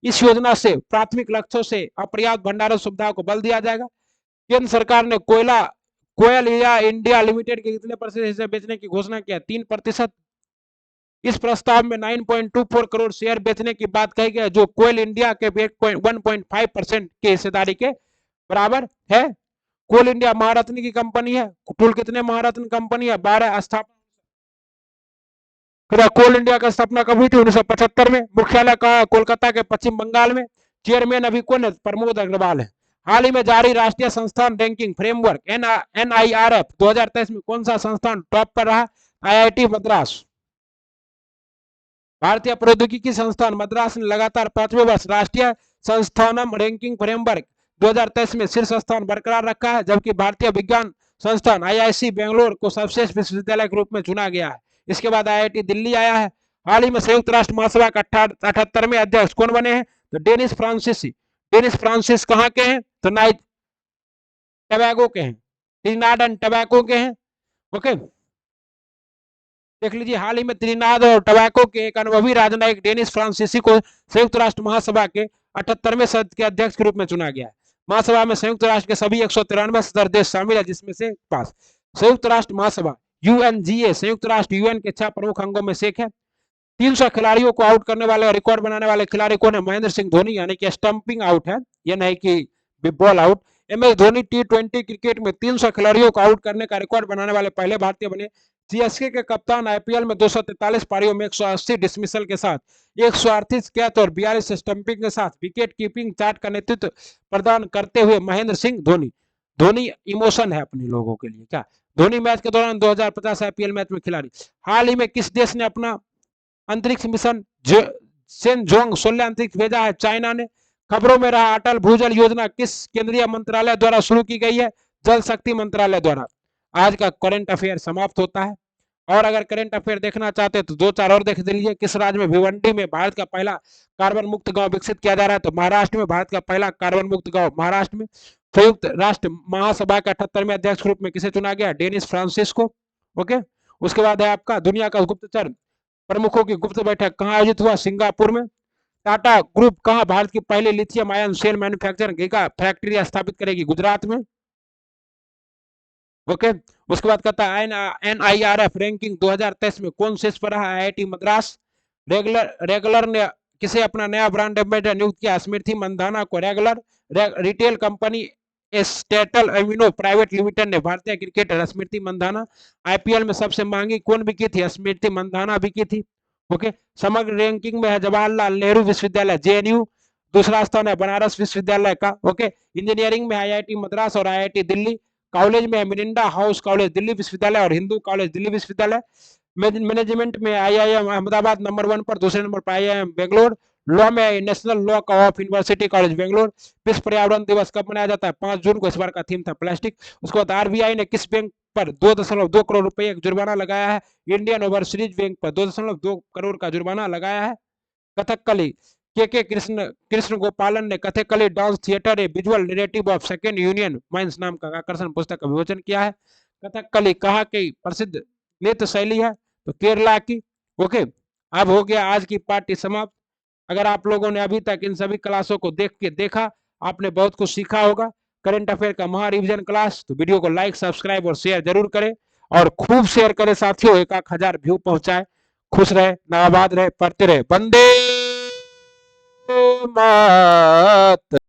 [SPEAKER 1] इस योजना से प्राथमिक लक्ष्यों से अपर्याप्त भंडारण सुविधाओं को बल दिया जाएगा। केंद्र सरकार ने कोयल इंडिया लिमिटेड के कितने प्रतिशत हिस्से बेचने की घोषणा किया, 3%। इस प्रस्ताव में 9.24 करोड़ शेयर बेचने की बात कही गई, जो कोयल इंडिया के 1.5% की हिस्सेदारी के बराबर है। कोल इंडिया महारत्न की कंपनी है। कुल कितने महारत्न कंपनी है, 12 स्थापना। कोल इंडिया का स्थापना कब हुई थी, 1975 में। मुख्यालय कहाँ, कोलकाता के पश्चिम बंगाल में। चेयरमैन अभी कौन है, प्रमोद अग्रवाल है। हाल ही में जारी राष्ट्रीय संस्थान रैंकिंग फ्रेमवर्क NIRF 2023 में कौन सा संस्थान टॉप पर रहा, IIT मद्रास। भारतीय प्रौद्योगिकी संस्थान मद्रास ने लगातार 5वें वर्ष राष्ट्रीय संस्थानम रैंकिंग फ्रेमवर्क 2023 में शीर्ष स्थान बरकरार रखा है, जबकि भारतीय विज्ञान संस्थान IIC बेंगलोर को सर्वश्रेष्ठ विश्वविद्यालय के रूप में चुना गया है। इसके बाद IIT दिल्ली आया है। हाल ही में संयुक्त राष्ट्र महासभा का 78वें अध्यक्ष कौन बने हैं, तो डेनिस फ्रांसिस। डेनिस फ्रांसिस कहाँ के हैं, तो नाइट टबैगो के हैं, त्रिनाड एंड टबैको के हैं। ओके, देख लीजिए, हाल ही में त्रिनाद और टबैको के एक अनुभवी राजनयिक डेनिस फ्रांसीसी को संयुक्त राष्ट्र महासभा के 78वें सदस्य के अध्यक्ष के रूप में चुना गया है। महासभा में संयुक्त राष्ट्र के सभी 193 सदस्य देश शामिल है, जिसमें से पास संयुक्त राष्ट्र महासभा UNGA संयुक्त राष्ट्र UN के 6 प्रमुख अंगों में से एक है। 300 खिलाड़ियों को आउट करने वाले रिकॉर्ड बनाने वाले खिलाड़ी कौन है, महेंद्र सिंह धोनी, यानी कि स्टंपिंग आउट है, यह नहीं कि ball out. MS Dhoni T20 cricket में 300 खिलाड़ियों को आउट करने का रिकॉर्ड बनाने वाले पहले भारतीय बने। CSK के कप्तान IPL में 243 पारियों में 180 डिसमिसल के साथ 138 कैच और 42 स्टंपिंग के साथ विकेट कीपिंग चार्ट का नेतृत्व प्रदान करते हुए महेंद्र सिंह धोनी। धोनी इमोशन है अपने लोगों के लिए क्या। धोनी मैच के दौरान 2050 IPL मैच में खिलाड़ी। हाल ही में किस देश ने अपना अंतरिक्ष मिशन सेनजोंग 16 अंतरिक्ष भेजा है, चाइना ने। खबरों में रहा अटल भूजल योजना किस केंद्रीय मंत्रालय द्वारा शुरू की गई है, जल शक्ति मंत्रालय द्वारा। आज का करंट अफेयर समाप्त होता है। और अगर करंट अफेयर देखना चाहते हैं तो 2-4 और देख लीजिए। किस राज्य में भिवंडी में भारत का पहला कार्बन मुक्त गांव विकसित किया जा रहा है, तो महाराष्ट्र में भारत का पहला कार्बन मुक्त गांव महाराष्ट्र में। संयुक्त राष्ट्र महासभा के 78वें अध्यक्ष रूप में किसे चुना गया, डेनिस फ्रांसिस को। ओके, उसके बाद है आपका दुनिया का गुप्तचर प्रमुखों की गुप्त बैठक कहाँ आयोजित हुआ, सिंगापुर में। टाटा ग्रुप कहाँ भारत की पहली lithium ion cell manufacturing giga factory स्थापित करेगी, गुजरात में। ओके, उसके बाद कहता है NIRF रैंकिंग 2023 में कौन शीर्ष पर रहा, IIT मद्रास। रेगुलर ने किसे अपना नया ब्रांड एम्बेसडर नियुक्त किया, स्मृति मंदाना को। रेगुलर रिटेल कंपनी एस्टेटल अमीनो प्राइवेट लिमिटेड ने भारतीय क्रिकेटर स्मृति मंदाना। IPL में सबसे महंगी कौन बिकी थी, स्मृति मंदाना बिकी थी। ओके, समग्र रैंकिंग में है जवाहरलाल नेहरू विश्वविद्यालय JNU, दूसरा स्थान है बनारस विश्वविद्यालय का। ओके, इंजीनियरिंग में IIT मद्रास और IIT दिल्ली। कॉलेज में मिरिंडा हाउस कॉलेज दिल्ली विश्वविद्यालय और हिंदू कॉलेज दिल्ली विश्वविद्यालय। मैनेजमेंट में IIM अहमदाबाद नंबर 1 पर, दूसरे नंबर पर IIM बेंगलोर। लॉ में national law of university college Bangalore. विश्व पर्यावरण दिवस कब मनाया जाता है, 5 जून को। इस बार का थीम था प्लास्टिक। उसके बाद RBI ने किस बैंक पर 2.2 करोड़ रुपए जुर्माना लगाया है, इंडियन ओवरसीज बैंक पर 2.2 करोड़ का जुर्माना लगाया है। कथकली के कृष्ण कृष्ण गोपालन ने Kathakali dance theatre A visual narrative of second union mines नाम का आकर्षण पुस्तक का विमोचन किया है। कथकली कहाँ की प्रसिद्ध नृत्य शैली है? तो केरला की। ओके, अब हो गया आज की पार्टी समाप्त। अगर आप लोगों ने अभी तक इन सभी क्लासों को देखा, आपने बहुत कुछ सीखा होगा करंट अफेयर का महा रिविजन क्लास। तो वीडियो को लाइक, सब्सक्राइब और शेयर जरूर करें, और खूब शेयर करें साथियों, 1,000 व्यू पहुंचाए। खुश रहे, आबाद रहे, पढ़ते रहे। वंदे मात